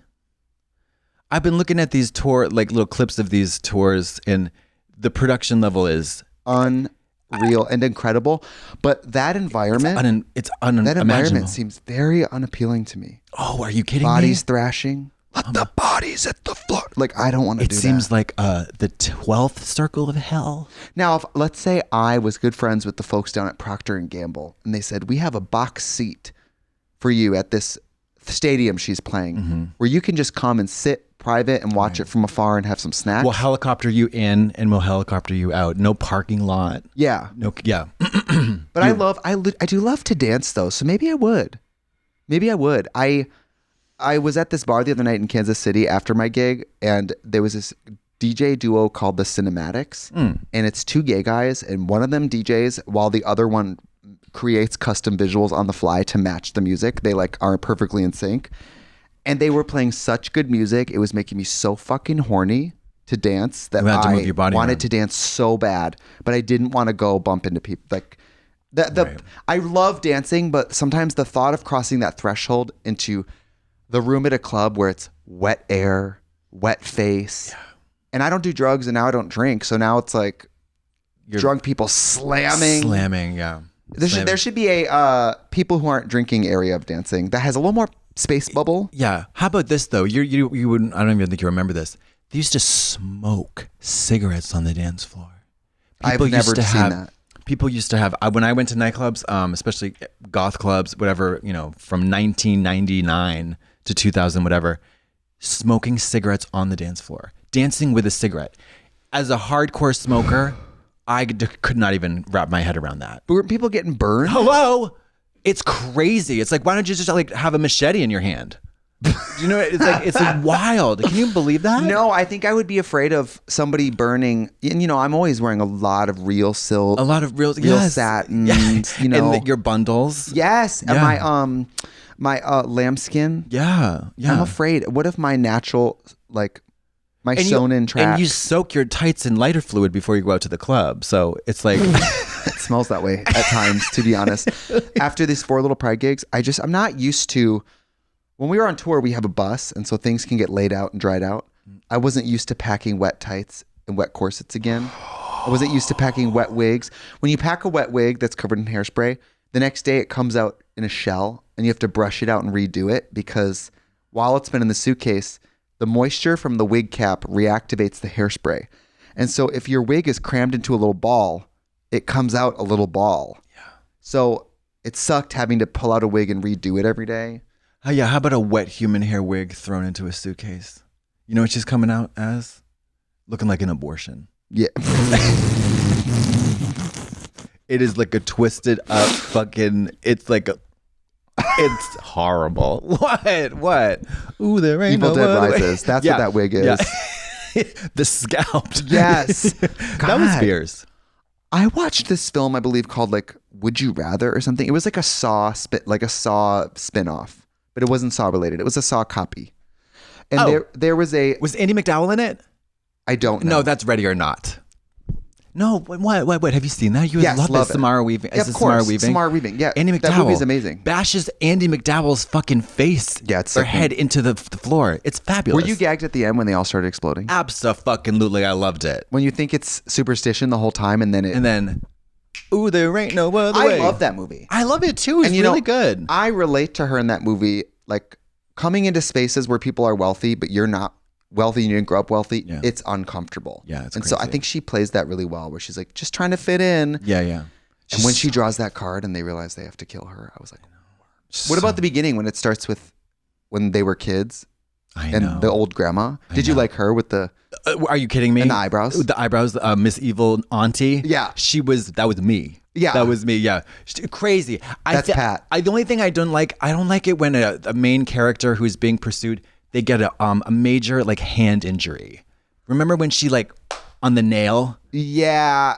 I've been looking at these like little clips of these tours, and the production level is unreal and incredible. But that environment, it's unimaginable. That environment seems very unappealing to me. Oh, are you kidding Bodies me? thrashing. Let the bodies at the floor. Like, I don't want to do that. It seems like the 12th circle of hell. Now, if, let's say I was good friends with the folks down at Procter & Gamble, and they said, we have a box seat for you at this stadium she's playing, where you can just come and sit private and watch it from afar and have some snacks. We'll helicopter you in and we'll helicopter you out. No parking lot. Yeah. Yeah. But I do love to dance, though, so maybe I would. I was at this bar the other night in Kansas City after my gig, and there was this DJ duo called the Cinematics, and it's two gay guys, and one of them DJs while the other one creates custom visuals on the fly to match the music. They like aren't perfectly in sync, and they were playing such good music. It was making me so fucking horny to dance that I wanted to dance so bad, but I didn't want to go bump into people. Like I love dancing, but sometimes the thought of crossing that threshold into the room at a club where it's wet air, wet face. Yeah. And I don't do drugs, and now I don't drink. So now it's like drunk people slamming. Yeah. There should be a people who aren't drinking area of dancing that has a little more space bubble. Yeah. How about this though? You wouldn't. I don't even think you remember this. They used to smoke cigarettes on the dance floor. I've never seen that. People used to have, when I went to nightclubs, especially goth clubs, whatever, from 1999 to 2000, whatever, smoking cigarettes on the dance floor, dancing with a cigarette. As a hardcore smoker, I could not even wrap my head around that. But were people getting burned? Hello? It's crazy. It's like, why don't you just like have a machete in your hand? You know, it's like wild. Can you believe that? No, I think I would be afraid of somebody burning. And, I'm always wearing a lot of real silk, a lot of real satin. And your bundles. Yes, yeah. And my lambskin. Yeah. I'm afraid. What if my natural my sewn-in tracks? And you soak your tights in lighter fluid before you go out to the club, so it's like it smells that way at times. To be honest, after these 4 little Pride gigs, I'm not used to. When we were on tour, we have a bus, and so things can get laid out and dried out. I wasn't used to packing wet tights and wet corsets again. I wasn't used to packing wet wigs. When you pack a wet wig that's covered in hairspray, the next day it comes out in a shell, and you have to brush it out and redo it because while it's been in the suitcase, the moisture from the wig cap reactivates the hairspray. And so if your wig is crammed into a little ball, it comes out a little ball. Yeah. So it sucked having to pull out a wig and redo it every day. Oh, yeah, how about a wet human hair wig thrown into a suitcase? You know what she's coming out as? Looking like an abortion. Yeah. It is like a twisted up fucking, it's it's horrible. What? Ooh, there ain't Evil no Dead other way. Rises. That's what that wig is. Yeah. The scalp. Yes. That was fierce. I watched this film, I believe, called Would You Rather or something. It was like a Saw spinoff. But it wasn't Saw related. It was a Saw copy. And there was Was Andy McDowell in it? I don't know. No, that's Ready or Not. No, what? Have you seen that? You love it. Samara Weaving. Yeah, of course. Samara Weaving. Yeah. Andy McDowell. That movie's amazing. Bashes Andy McDowell's fucking face or head into the floor. It's fabulous. Were you gagged at the end when they all started exploding? Abso-fucking-lutely. I loved it. When you think it's superstition the whole time and then ooh, there ain't no other way. I love that movie. I love it too. It's really good. I relate to her in that movie, coming into spaces where people are wealthy, but you're not wealthy and you didn't grow up wealthy. Yeah. It's uncomfortable. Yeah, it's and crazy. So I think she plays that really well, where she's just trying to fit in. Yeah. And when she draws that card and they realize they have to kill her, I was like, what about the beginning when it starts with when they were kids? And the old grandma. Did you like her with the? Are you kidding me? And the eyebrows. The eyebrows. Miss Evil Auntie. Yeah. That was me. Yeah. That was me. Yeah. Crazy. That's Pat. The only thing I don't like it when a main character who's being pursued, they get a major hand injury. Remember when she on the nail? Yeah.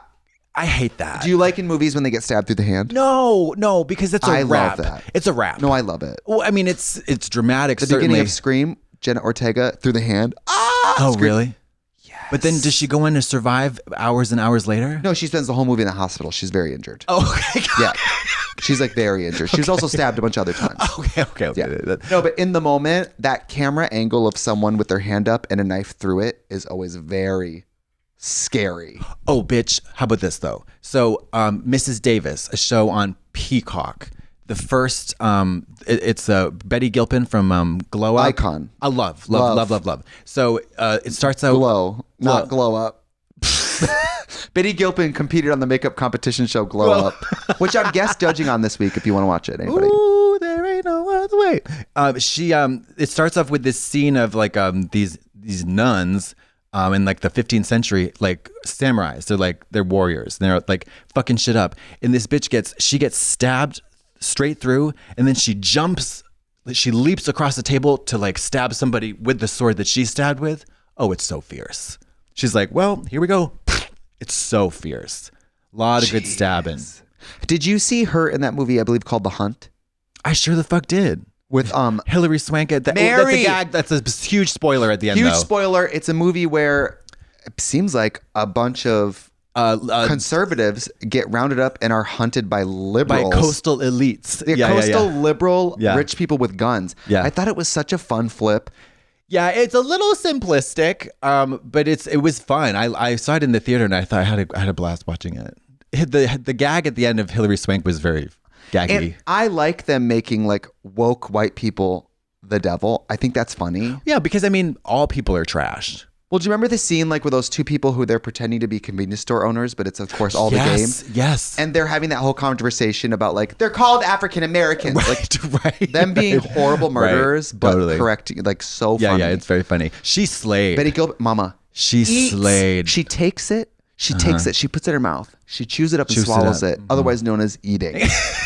I hate that. Do you like in movies when they get stabbed through the hand? No, because it's a rap. Love that. It's a rap. No, I love it. Well, I mean, it's dramatic. The certainly. beginning of Scream, Jenna Ortega through the hand. Ah! Oh, Scream. really? Yes. But then does she go in to survive hours and hours later? No, she spends the whole movie in the hospital. She's very injured. Oh, okay. Yeah. She's like very injured. She was also stabbed a bunch of other times. Okay. Yeah. No, but in the moment, that camera angle of someone with their hand up and a knife through it is always very scary. Oh, bitch. How about this, though? So, Mrs. Davis, a show on Peacock. The first, it's Betty Gilpin from Glow Up. Icon. I love. So, it starts out... Glow, not Glow Up. Betty Gilpin competed on the makeup competition show Glow Up, which I'm guest judging on this week if you want to watch it. Anybody? Ooh, there ain't no other way. It starts off with this scene of like these nuns in like the 15th century, like samurais. They're warriors. And they're like fucking shit up. And this bitch gets stabbed straight through, and then she leaps across the table to like stab somebody with the sword that she stabbed with. Oh, it's so fierce. She's like, well, here we go. It's so fierce. A lot of good stabbing. Did you see her in that movie, I believe, called The Hunt? I sure the fuck did. With Hilary Swank at that. Mary! That's a gag. That's a huge spoiler at the end, Huge though. spoiler. It's a movie where it seems like a bunch of conservatives get rounded up and are hunted by liberals. By coastal elites. Coastal liberal Yeah. rich people with guns. Yeah. I thought it was such a fun flip. Yeah, it's a little simplistic, but it was fun. I saw it in the theater and I thought I had a blast watching it. The gag at the end of Hilary Swank was very gaggy. And I like them making like woke white people the devil. I think that's funny. Yeah, because I mean, all people are trash. Well, do you remember the scene like with those two people who they're pretending to be convenience store owners, but it's of course all the game? Yes. And they're having that whole conversation about like they're called African Americans, Right. Them being horrible murderers, Right, but totally. correcting, like so funny. Yeah, it's very funny. She slayed. Betty Gilbert, Mama. She eats. slayed. She takes it. She takes it. She puts it in her mouth. She chews it up and Chews it swallows up. it, otherwise known as eating.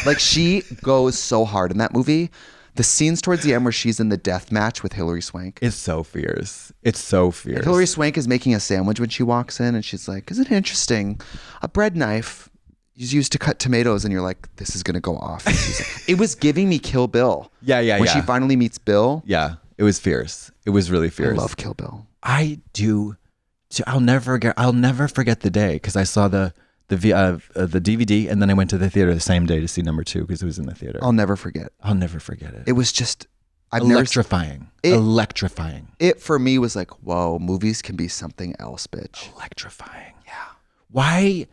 Like she goes so hard in that movie. The scenes towards the end where she's in the death match with Hilary Swank. It's so fierce. It's so fierce. And Hilary Swank is making a sandwich when she walks in and she's like, isn't it interesting? A bread knife is used to cut tomatoes and you're like, this is going to go off. And she's like, it was giving me Kill Bill. Yeah. When she finally meets Bill. Yeah, it was fierce. It was really fierce. I love Kill Bill. I do. I'll never forget the day because I saw the DVD and then I went to the theater the same day to see number 2 because it was in the theater. I'll never forget. I'll never forget it. It was just electrifying. Electrifying. It for me was like, whoa, movies can be something else, bitch. Electrifying. Yeah. Why?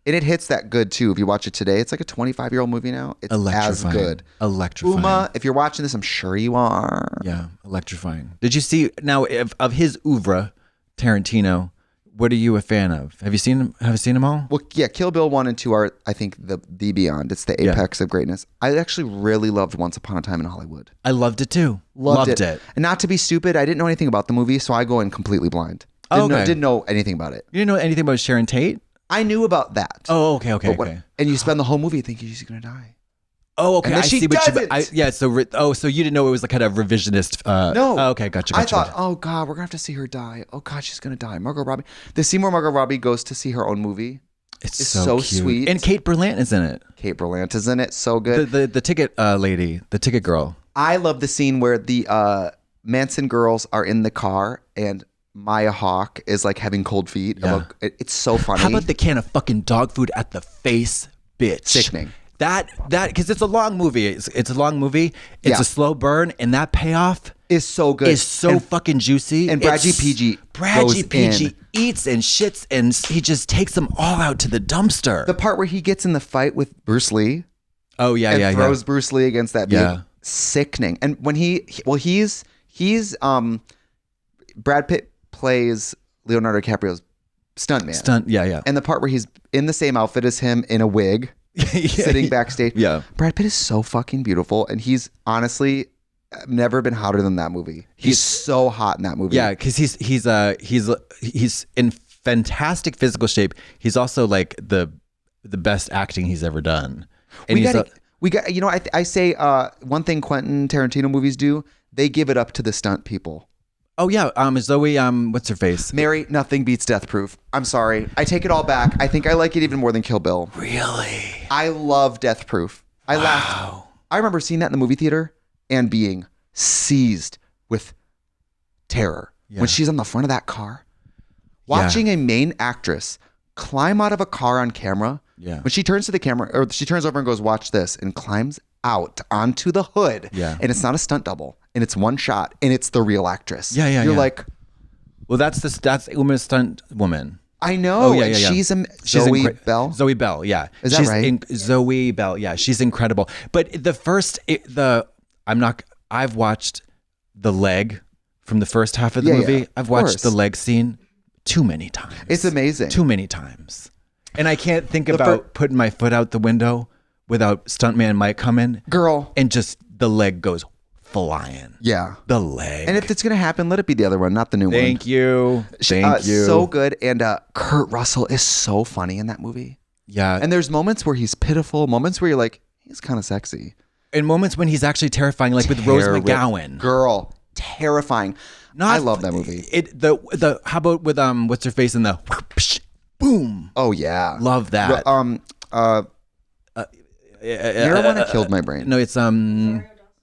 And it hits that good too. If you watch it today, it's like a 25-year-old movie now. It's as good. Electrifying. Uma, if you're watching this, I'm sure you are. Yeah, electrifying. Did you see now of his oeuvre, Tarantino? What are you a fan of? Have you seen them all? Well, yeah, Kill Bill 1 and 2 are, I think, the beyond. It's the apex of greatness. I actually really loved Once Upon a Time in Hollywood. I loved it too. Loved it. And not to be stupid, I didn't know anything about the movie, so I go in completely blind. Didn't know anything about it. You didn't know anything about Sharon Tate? I knew about that. Oh, okay. And you spend the whole movie thinking she's gonna die. Oh, okay. And then I she see what you. doesn't. So you didn't know it was like kind of revisionist. No. Oh, okay, gotcha. I thought, oh God, we're gonna have to see her die. Oh God, she's gonna die. Margot Robbie. The scene where Margot Robbie goes to see her own movie. It's is so so cute. sweet. And Kate Berlant is in it. Kate Berlant is in it. So good. The ticket lady, the ticket girl. I love the scene where the Manson girls are in the car and Maya Hawke is like having cold feet. Yeah. It's so funny. How about the can of fucking dog food at the face, bitch? Sickening. That because it's a long movie. It's a long movie. It's a slow burn, and that payoff is so good. Is so fucking juicy. And Brad G. PG eats and shits, and he just takes them all out to the dumpster. The part where he gets in the fight with Bruce Lee. Oh yeah, and throws Bruce Lee against that big, sickening. And when he's Brad Pitt plays Leonardo DiCaprio's stuntman. And the part where he's in the same outfit as him in a wig. Sitting backstage. Yeah. Brad Pitt is so fucking beautiful. And he's honestly never been hotter than that movie. He's so hot in that movie. Yeah, because he's in fantastic physical shape. He's also like the best acting he's ever done. And I say one thing Quentin Tarantino movies do, they give it up to the stunt people. Oh yeah, Zoe, what's her face? Mary, nothing beats Death Proof. I'm sorry. I take it all back. I think I like it even more than Kill Bill. Really? I love Death Proof. I laughed. I remember seeing that in the movie theater and being seized with terror. Yeah. When she's on the front of that car, watching a main actress climb out of a car on camera. Yeah. When she turns to the camera, or she turns over and goes, watch this, and climbs out onto the hood. Yeah. And it's not a stunt double. And it's one shot. And it's the real actress. Yeah. You're like... Well, that's Uma's stunt woman. I know. Oh, yeah. She's Zoe Bell. Zoe Bell, yeah. Is that right? Zoe Bell, yeah. She's incredible. But I've watched the leg from the first half of the movie. Yeah, I've watched the leg scene too many times. It's amazing. Too many times. And I can't think about putting my foot out the window without stuntman Mike coming. Girl. And just the leg goes flying. Yeah. The leg. And if it's going to happen, let it be the other one, not the new one. Thank you. Thank you. So good. And Kurt Russell is so funny in that movie. Yeah. And there's moments where he's pitiful, moments where you're like, he's kind of sexy. And moments when he's actually terrifying, like with Rose McGowan. Girl, terrifying. I love that movie. How about with what's her face in the whoosh, boom? Oh yeah. Love that. Marijuana killed my brain. No, it's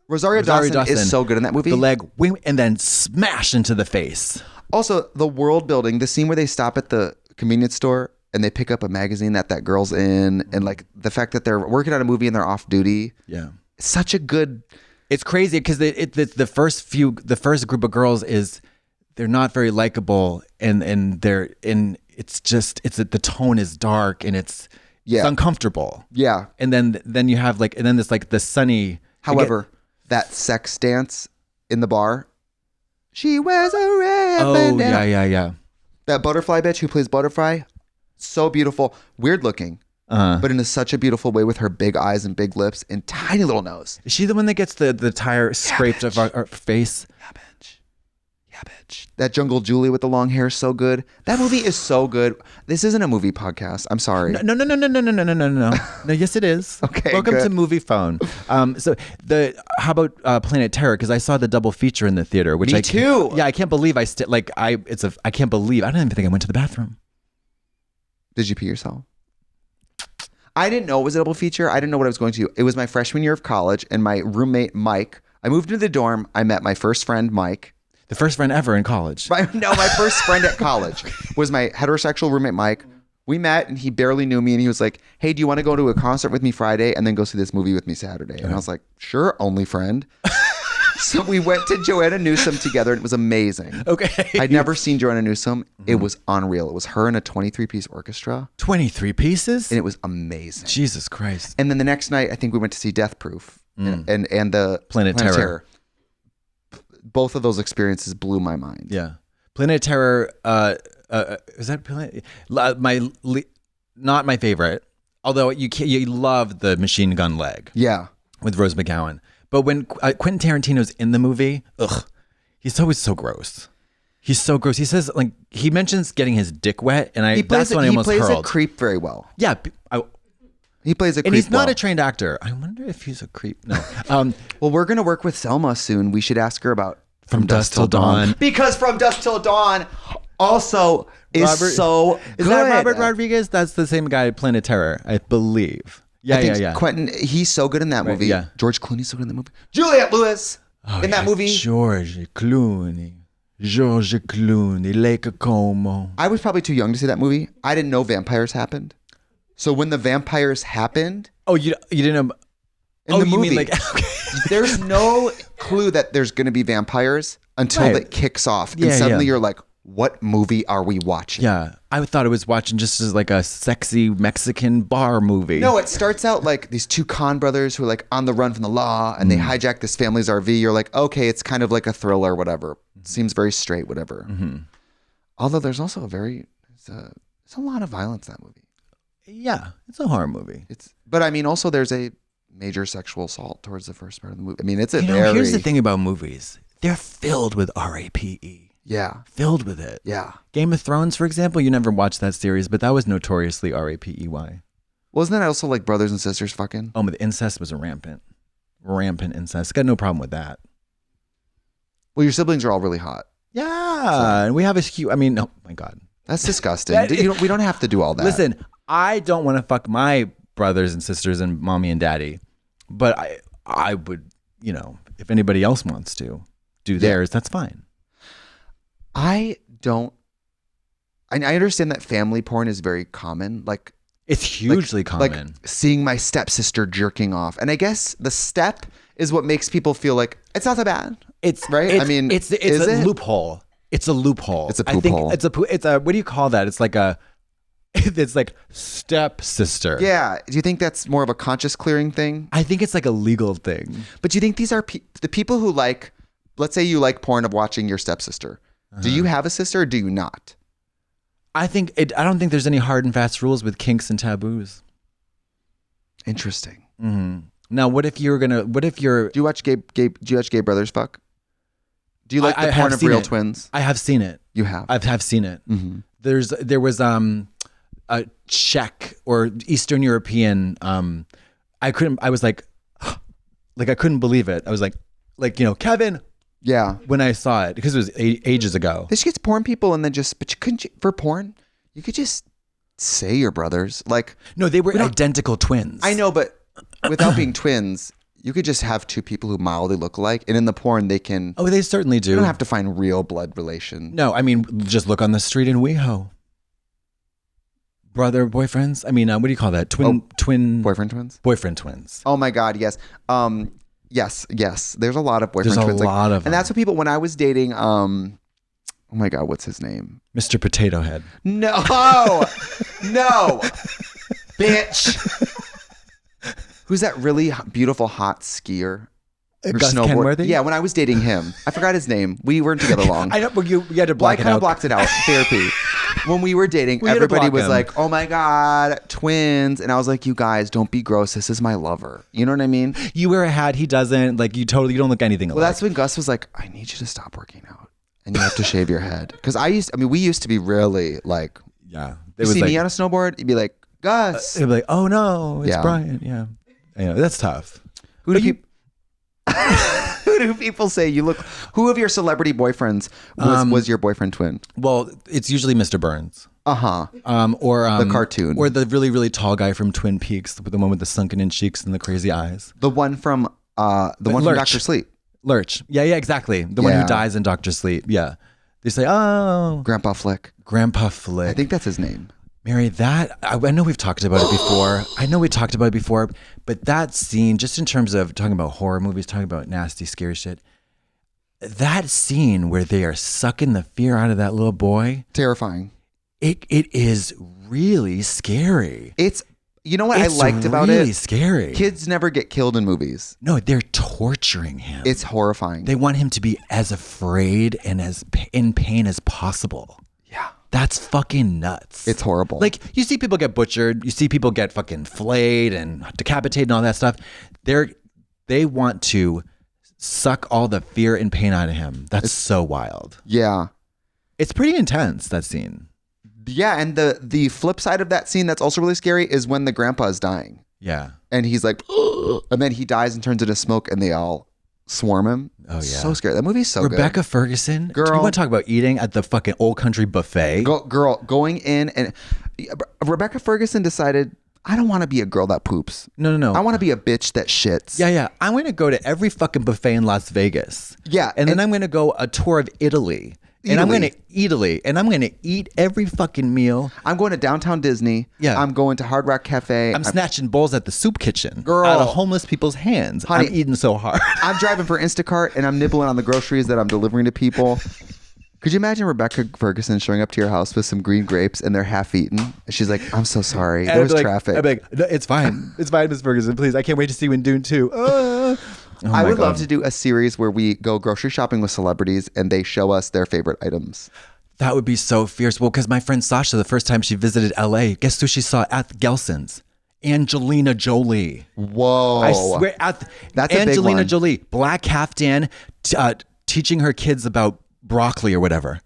Rosario Dawson is so good in that movie. The leg, wing, and then smash into the face. Also, the world building, the scene where they stop at the convenience store and they pick up a magazine that girl's in, and like the fact that they're working on a movie and they're off duty. Yeah, it's such a good. It's crazy because the first group of girls they're not very likable, and the tone is dark and it's uncomfortable. Yeah, and then you have this the sunny. However, that sex dance in the bar, she wears a red bandana. Yeah. That butterfly bitch who plays Butterfly, so beautiful, weird looking, but in such a beautiful way with her big eyes and big lips and tiny little nose. Is she the one that gets the tire scraped off her face? Yeah, bitch. Yeah, bitch. That Jungle Julie with the long hair is so good. That movie is so good. This isn't a movie podcast. I'm sorry. No. No, yes, it is. Okay. Welcome good. to Movie Phone. How about Planet Terror? Because I saw the double feature in the theater, which Me too. Yeah, I can't believe I can't believe I don't even think I went to the bathroom. Did you pee yourself? I didn't know it was a double feature. I didn't know what I was going to do. It was my freshman year of college, and my roommate Mike. I moved into the dorm. I met my first friend Mike. The first friend ever in college. My first friend at college was my heterosexual roommate, Mike. We met and he barely knew me, and he was like, hey, do you want to go to a concert with me Friday and then go see this movie with me Saturday? And I was like, sure, only friend. So we went to Joanna Newsom together, and it was amazing. Okay. I'd never seen Joanna Newsom. It was unreal. It was her and a 23-piece orchestra. 23 pieces? And it was amazing. Jesus Christ. And then the next night, I think we went to see Death Proof and the Planet Terror. Both of those experiences blew my mind. Yeah. Planet Terror, is that Planet? Not my favorite. Although you love the machine gun leg. Yeah. With Rose McGowan. But when Quentin Tarantino's in the movie, he's always so gross. He's so gross. He says, he mentions getting his dick wet, and he plays a creep very well. Yeah. He plays a creep. And he's not a trained actor. I wonder if he's a creep. No. Well, we're going to work with Selma soon. We should ask her about From Dusk Till Dawn. Because From Dusk Till Dawn also is so good. Is that Robert Rodriguez? That's the same guy at Planet Terror, I believe. Yeah. Quentin, he's so good in that movie. Yeah. George Clooney's so good in that movie. Juliette Lewis in that movie. George Clooney, Lake Como. I was probably too young to see that movie. I didn't know vampires happened. So when the vampires happened... Oh, you didn't know... In the movie, you mean there's no clue that there's going to be vampires until it kicks off. And suddenly you're like, what movie are we watching? Yeah. I thought I was watching just as a sexy Mexican bar movie. No, it starts out like these two con brothers who are on the run from the law, and they hijack this family's RV. You're like, okay, it's kind of like a thriller, whatever. It seems very straight, whatever. Mm-hmm. Although there's also there's a lot of violence in that movie. Yeah, it's a horror movie. But I mean, also there's a major sexual assault towards the first part of the movie. I mean, it's here's the thing about movies. They're filled with RAPE. Yeah. Filled with it. Yeah. Game of Thrones, for example, you never watched that series, but that was notoriously RAPEY. Wasn't that also like brothers and sisters fucking? Oh, but the incest was rampant incest. Got no problem with that. Well, your siblings are all really hot. Yeah, and we have a huge. I mean, oh my God, that's disgusting. We don't have to do all that. Listen, I don't want to fuck my brothers and sisters and mommy and daddy, but I would, if anybody else wants to do theirs, that's fine. I understand that family porn is very common. Like, it's hugely common. Like seeing my stepsister jerking off. And I guess the step is what makes people feel like it's not so bad. It's right. It's a loophole. It's a loophole. It's a poop hole. It's a what do you call that? It's like it's like stepsister. Yeah. Do you think that's more of a conscious clearing thing? I think it's like a legal thing. But do you think these are the people who like, let's say you like porn of watching your stepsister. Do you have a sister or do you not? I don't think there's any hard and fast rules with kinks and taboos. Interesting. Mm-hmm. Now, do you watch gay brothers fuck? Do you like the porn of real twins? I have seen it. You have? I have seen it. Mm-hmm. There was a Czech or Eastern European. I was like I couldn't believe it. I was like Kevin. Yeah. When I saw it, because it was ages ago. This gets porn people and then but you couldn't, for porn, you could just say your brothers. Like, no, they were identical twins. I know, but without being twins, you could just have two people who mildly look alike. And in the porn, they can. Oh, they certainly do. You don't have to find real blood relation. No, I mean, just look on the street in WeHo. Brother, boyfriends. I mean, what do you call that? Twin. Boyfriend twins? Boyfriend twins. Oh my God, yes. Yes. There's a lot of boyfriend twins. There's a lot of them. And that's what people, when I was dating, oh my God, what's his name? Mr. Potato Head. No, bitch. Who's that really beautiful, hot skier? Gus Kenworthy? Yeah, when I was dating him. I forgot his name. We weren't together long. I know, but you had to block it out. I kind of blocked it out. Therapy. When we were dating, everybody was like, oh my God, twins. And I was like, you guys, don't be gross. This is my lover. You know what I mean? You wear a hat, he doesn't. Like, you don't look anything alike. Well, that's when Gus was like, I need you to stop working out. And you have to shave your head. Because we used to be really like, yeah. You see me on a snowboard, you'd be like, Gus. He'd be like, oh no, it's Brian. Yeah. That's tough. Who do people say you look? Who of your celebrity boyfriends was your boyfriend twin? Well, it's usually Mr. Burns. Or the cartoon, or the really really tall guy from Twin Peaks, the one with the sunken in cheeks and the crazy eyes. The one from from Dr. Sleep. Lurch. Yeah, exactly. The one who dies in Dr. Sleep. Yeah. They say, oh, Grandpa Flick. I think that's his name. Mary, I know we've talked about it before. But that scene, just in terms of talking about horror movies, talking about nasty, scary shit, that scene where they are sucking the fear out of that little boy. Terrifying. It is really scary. You know what I liked about it? It's really scary. Kids never get killed in movies. No, they're torturing him. It's horrifying. They want him to be as afraid and as in pain as possible. Yeah. That's fucking nuts. It's horrible. Like, you see people get butchered. You see people get fucking flayed and decapitated and all that stuff. They want to suck all the fear and pain out of him. It's so wild. Yeah. It's pretty intense, that scene. Yeah, and the flip side of that scene that's also really scary is when the grandpa is dying. Yeah. And he's like, and then he dies and turns into smoke and they all swarm him. Oh, yeah. So scary. That movie's so good. Rebecca Ferguson. Girl. Do you want to talk about eating at the fucking Old Country buffet? Girl, going in and Rebecca Ferguson decided, I don't want to be a girl that poops. No. I want to be a bitch that shits. Yeah. I'm going to go to every fucking buffet in Las Vegas. Yeah. And then I'm going to go a tour of Italy. And I'm going to Italy, and I'm going to eat every fucking meal. I'm going to downtown Disney. Yeah. I'm going to Hard Rock Cafe. I'm snatching bowls at the soup kitchen. Girl. Out of homeless people's hands. Honey, I'm eating so hard. I'm driving for Instacart, and I'm nibbling on the groceries that I'm delivering to people. Could you imagine Rebecca Ferguson showing up to your house with some green grapes, and they're half eaten? And she's like, I'm so sorry. There was traffic. I'd be like, no, it's fine. It's fine, Miss Ferguson. Please, I can't wait to see you in Dune 2. I would love to do a series where we go grocery shopping with celebrities, and they show us their favorite items. That would be so fierce. Well, because my friend Sasha, the first time she visited LA, guess who she saw at Gelson's? Angelina Jolie. Whoa. I swear, that's Angelina Jolie, black caftan, teaching her kids about broccoli or whatever.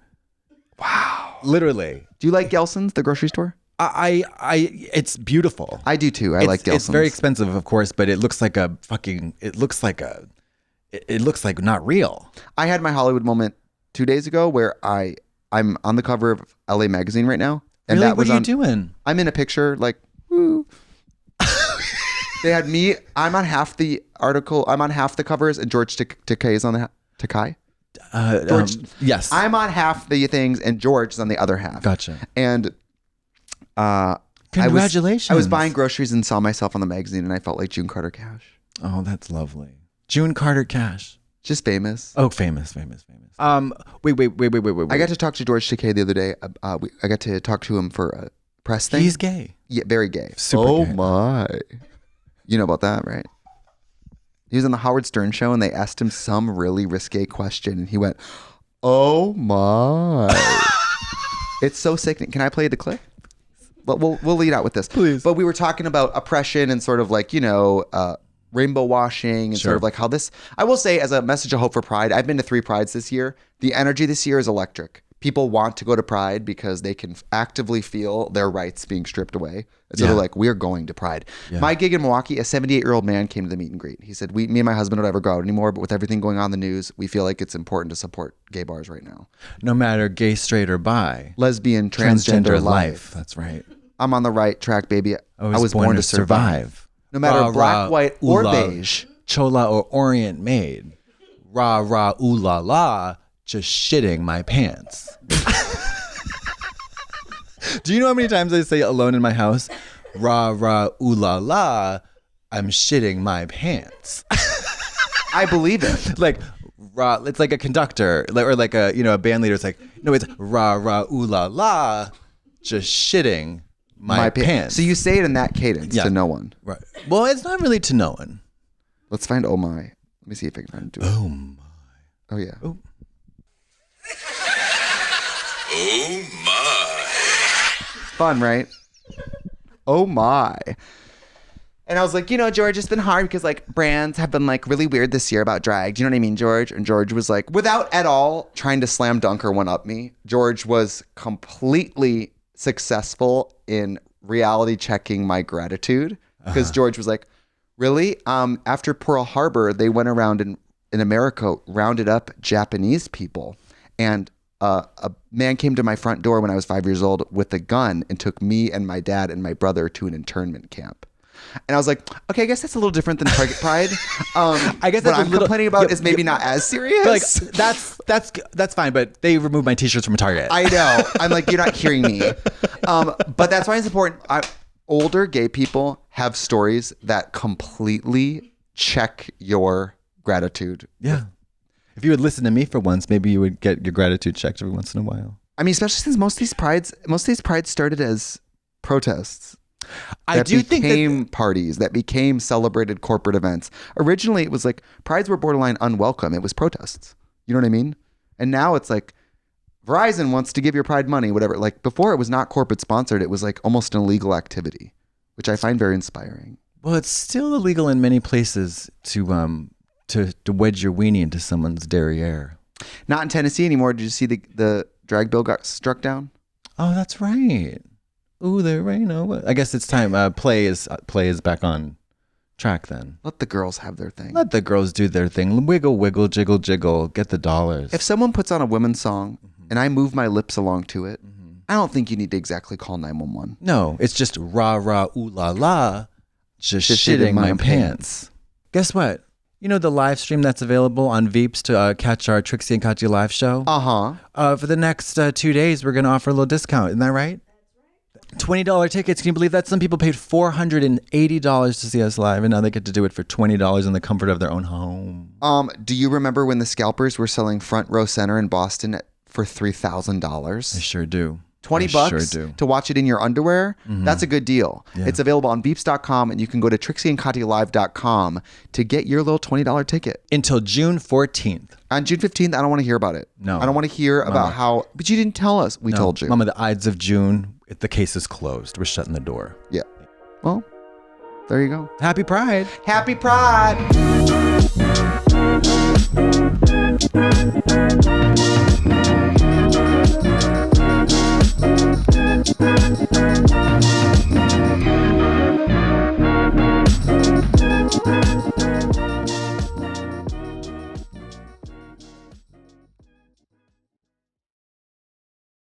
Wow. Literally. Do you like Gelson's, the grocery store? It's beautiful. I do too. I like Gelson's. It's very expensive, of course, but it looks like it looks like not real. I had my Hollywood moment 2 days ago where I'm on the cover of LA Magazine right now. And really? That was what are you doing? I'm in a picture like, woo. They had me. I'm on half the article. I'm on half the covers, and George Takei is on the Takei. George, yes. I'm on half the things, and George is on the other half. Gotcha. And congratulations. I was buying groceries and saw myself on the magazine, and I felt like June Carter Cash. Oh, that's lovely. June Carter Cash. Just famous. Oh, famous. Wait. I got to talk to George Takei the other day. I got to talk to him for a press thing. He's gay. Yeah, very gay. Super gay. My. You know about that, right? He was on the Howard Stern show, and they asked him some really risque question, and he went, "Oh my!" It's so sickening. Can I play the clip? But we'll lead out with this, please. But we were talking about oppression and sort of like rainbow washing and sort of like how this. I will say, as a message of hope for Pride, I've been to 3 Prides this year. The energy this year is electric. People want to go to Pride because they can actively feel their rights being stripped away. So they're like, we're going to Pride. Yeah. My gig in Milwaukee, a 78-year-old man came to the meet and greet. He said, me and my husband don't ever go out anymore, but with everything going on in the news, we feel like it's important to support gay bars right now. No matter gay, straight, or bi. Lesbian, transgender life. That's right. I'm on the right track, baby. I was born to survive. No matter black, white, or beige. Chola or Orient maid. Rah, rah, ooh la la. Just shitting my pants. Do you know how many times I say alone in my house? Rah, rah, ooh la la. I'm shitting my pants. I believe it. Like, rah, it's like a conductor or like a band leader. It's like, no, it's rah, rah, ooh la la. Just shitting my pants. So you say it in that cadence to no one. Right. Well, it's not really to no one. Let's find oh my. Let me see if I can find it. Oh my. Oh yeah. Oh. Oh my. Fun, right? Oh my. And I was like, George, it's been hard because like brands have been like really weird this year about drag. Do you know what I mean, George? And George was like, without at all trying to slam dunk or one up me, George was completely successful in reality checking my gratitude. Because George was like, really? After Pearl Harbor, they went around in America, rounded up Japanese people. And a man came to my front door when I was 5 years old with a gun and took me and my dad and my brother to an internment camp. And I was like, okay, I guess that's a little different than Target Pride. I guess what I'm complaining about is maybe not as serious. Like that's fine, but they removed my t-shirts from Target. I know. I'm like, you're not hearing me. But that's why it's important. Older gay people have stories that completely check your gratitude. Yeah. If you would listen to me for once, maybe you would get your gratitude checked every once in a while. I mean, especially since most of these prides started as protests. I do think that became parties, that became celebrated corporate events. Originally, it was like prides were borderline unwelcome. It was protests. You know what I mean? And now it's like Verizon wants to give your pride money, whatever. Like before, it was not corporate sponsored. It was like almost an illegal activity, which I find very inspiring. Well, it's still illegal in many places to wedge your weenie into someone's derriere. Not in Tennessee anymore. Did you see the drag bill got struck down? Oh, that's right. Ooh, there ain't no. I guess it's time. Play is back on track then. Let the girls have their thing. Let the girls do their thing. Wiggle, wiggle, jiggle, jiggle. Get the dollars. If someone puts on a women's song and I move my lips along to it, I don't think you need to exactly call 911. No, it's just rah, rah, ooh, la, la. Just shitting my pants. Guess what? You know the live stream that's available on Veeps to catch our Trixie and Katya live show? Uh-huh. For the next 2 days, we're going to offer a little discount. Isn't that right? $20 tickets. Can you believe that? Some people paid $480 to see us live, and now they get to do it for $20 in the comfort of their own home. Do you remember when the scalpers were selling front row center in Boston for $3,000? I sure do. $20 to watch it in your underwear. Mm-hmm. That's a good deal. Yeah. It's available on Veeps.com, and you can go to TrixieandKatyaLive.com to get your little $20 ticket. Until June 14th. On June 15th, I don't want to hear about it. No. I don't want to hear about how... But you didn't tell us. We told you. Mama, the Ides of June, the case is closed. We're shutting the door. Yeah. Well, there you go. Happy Pride. Happy Pride.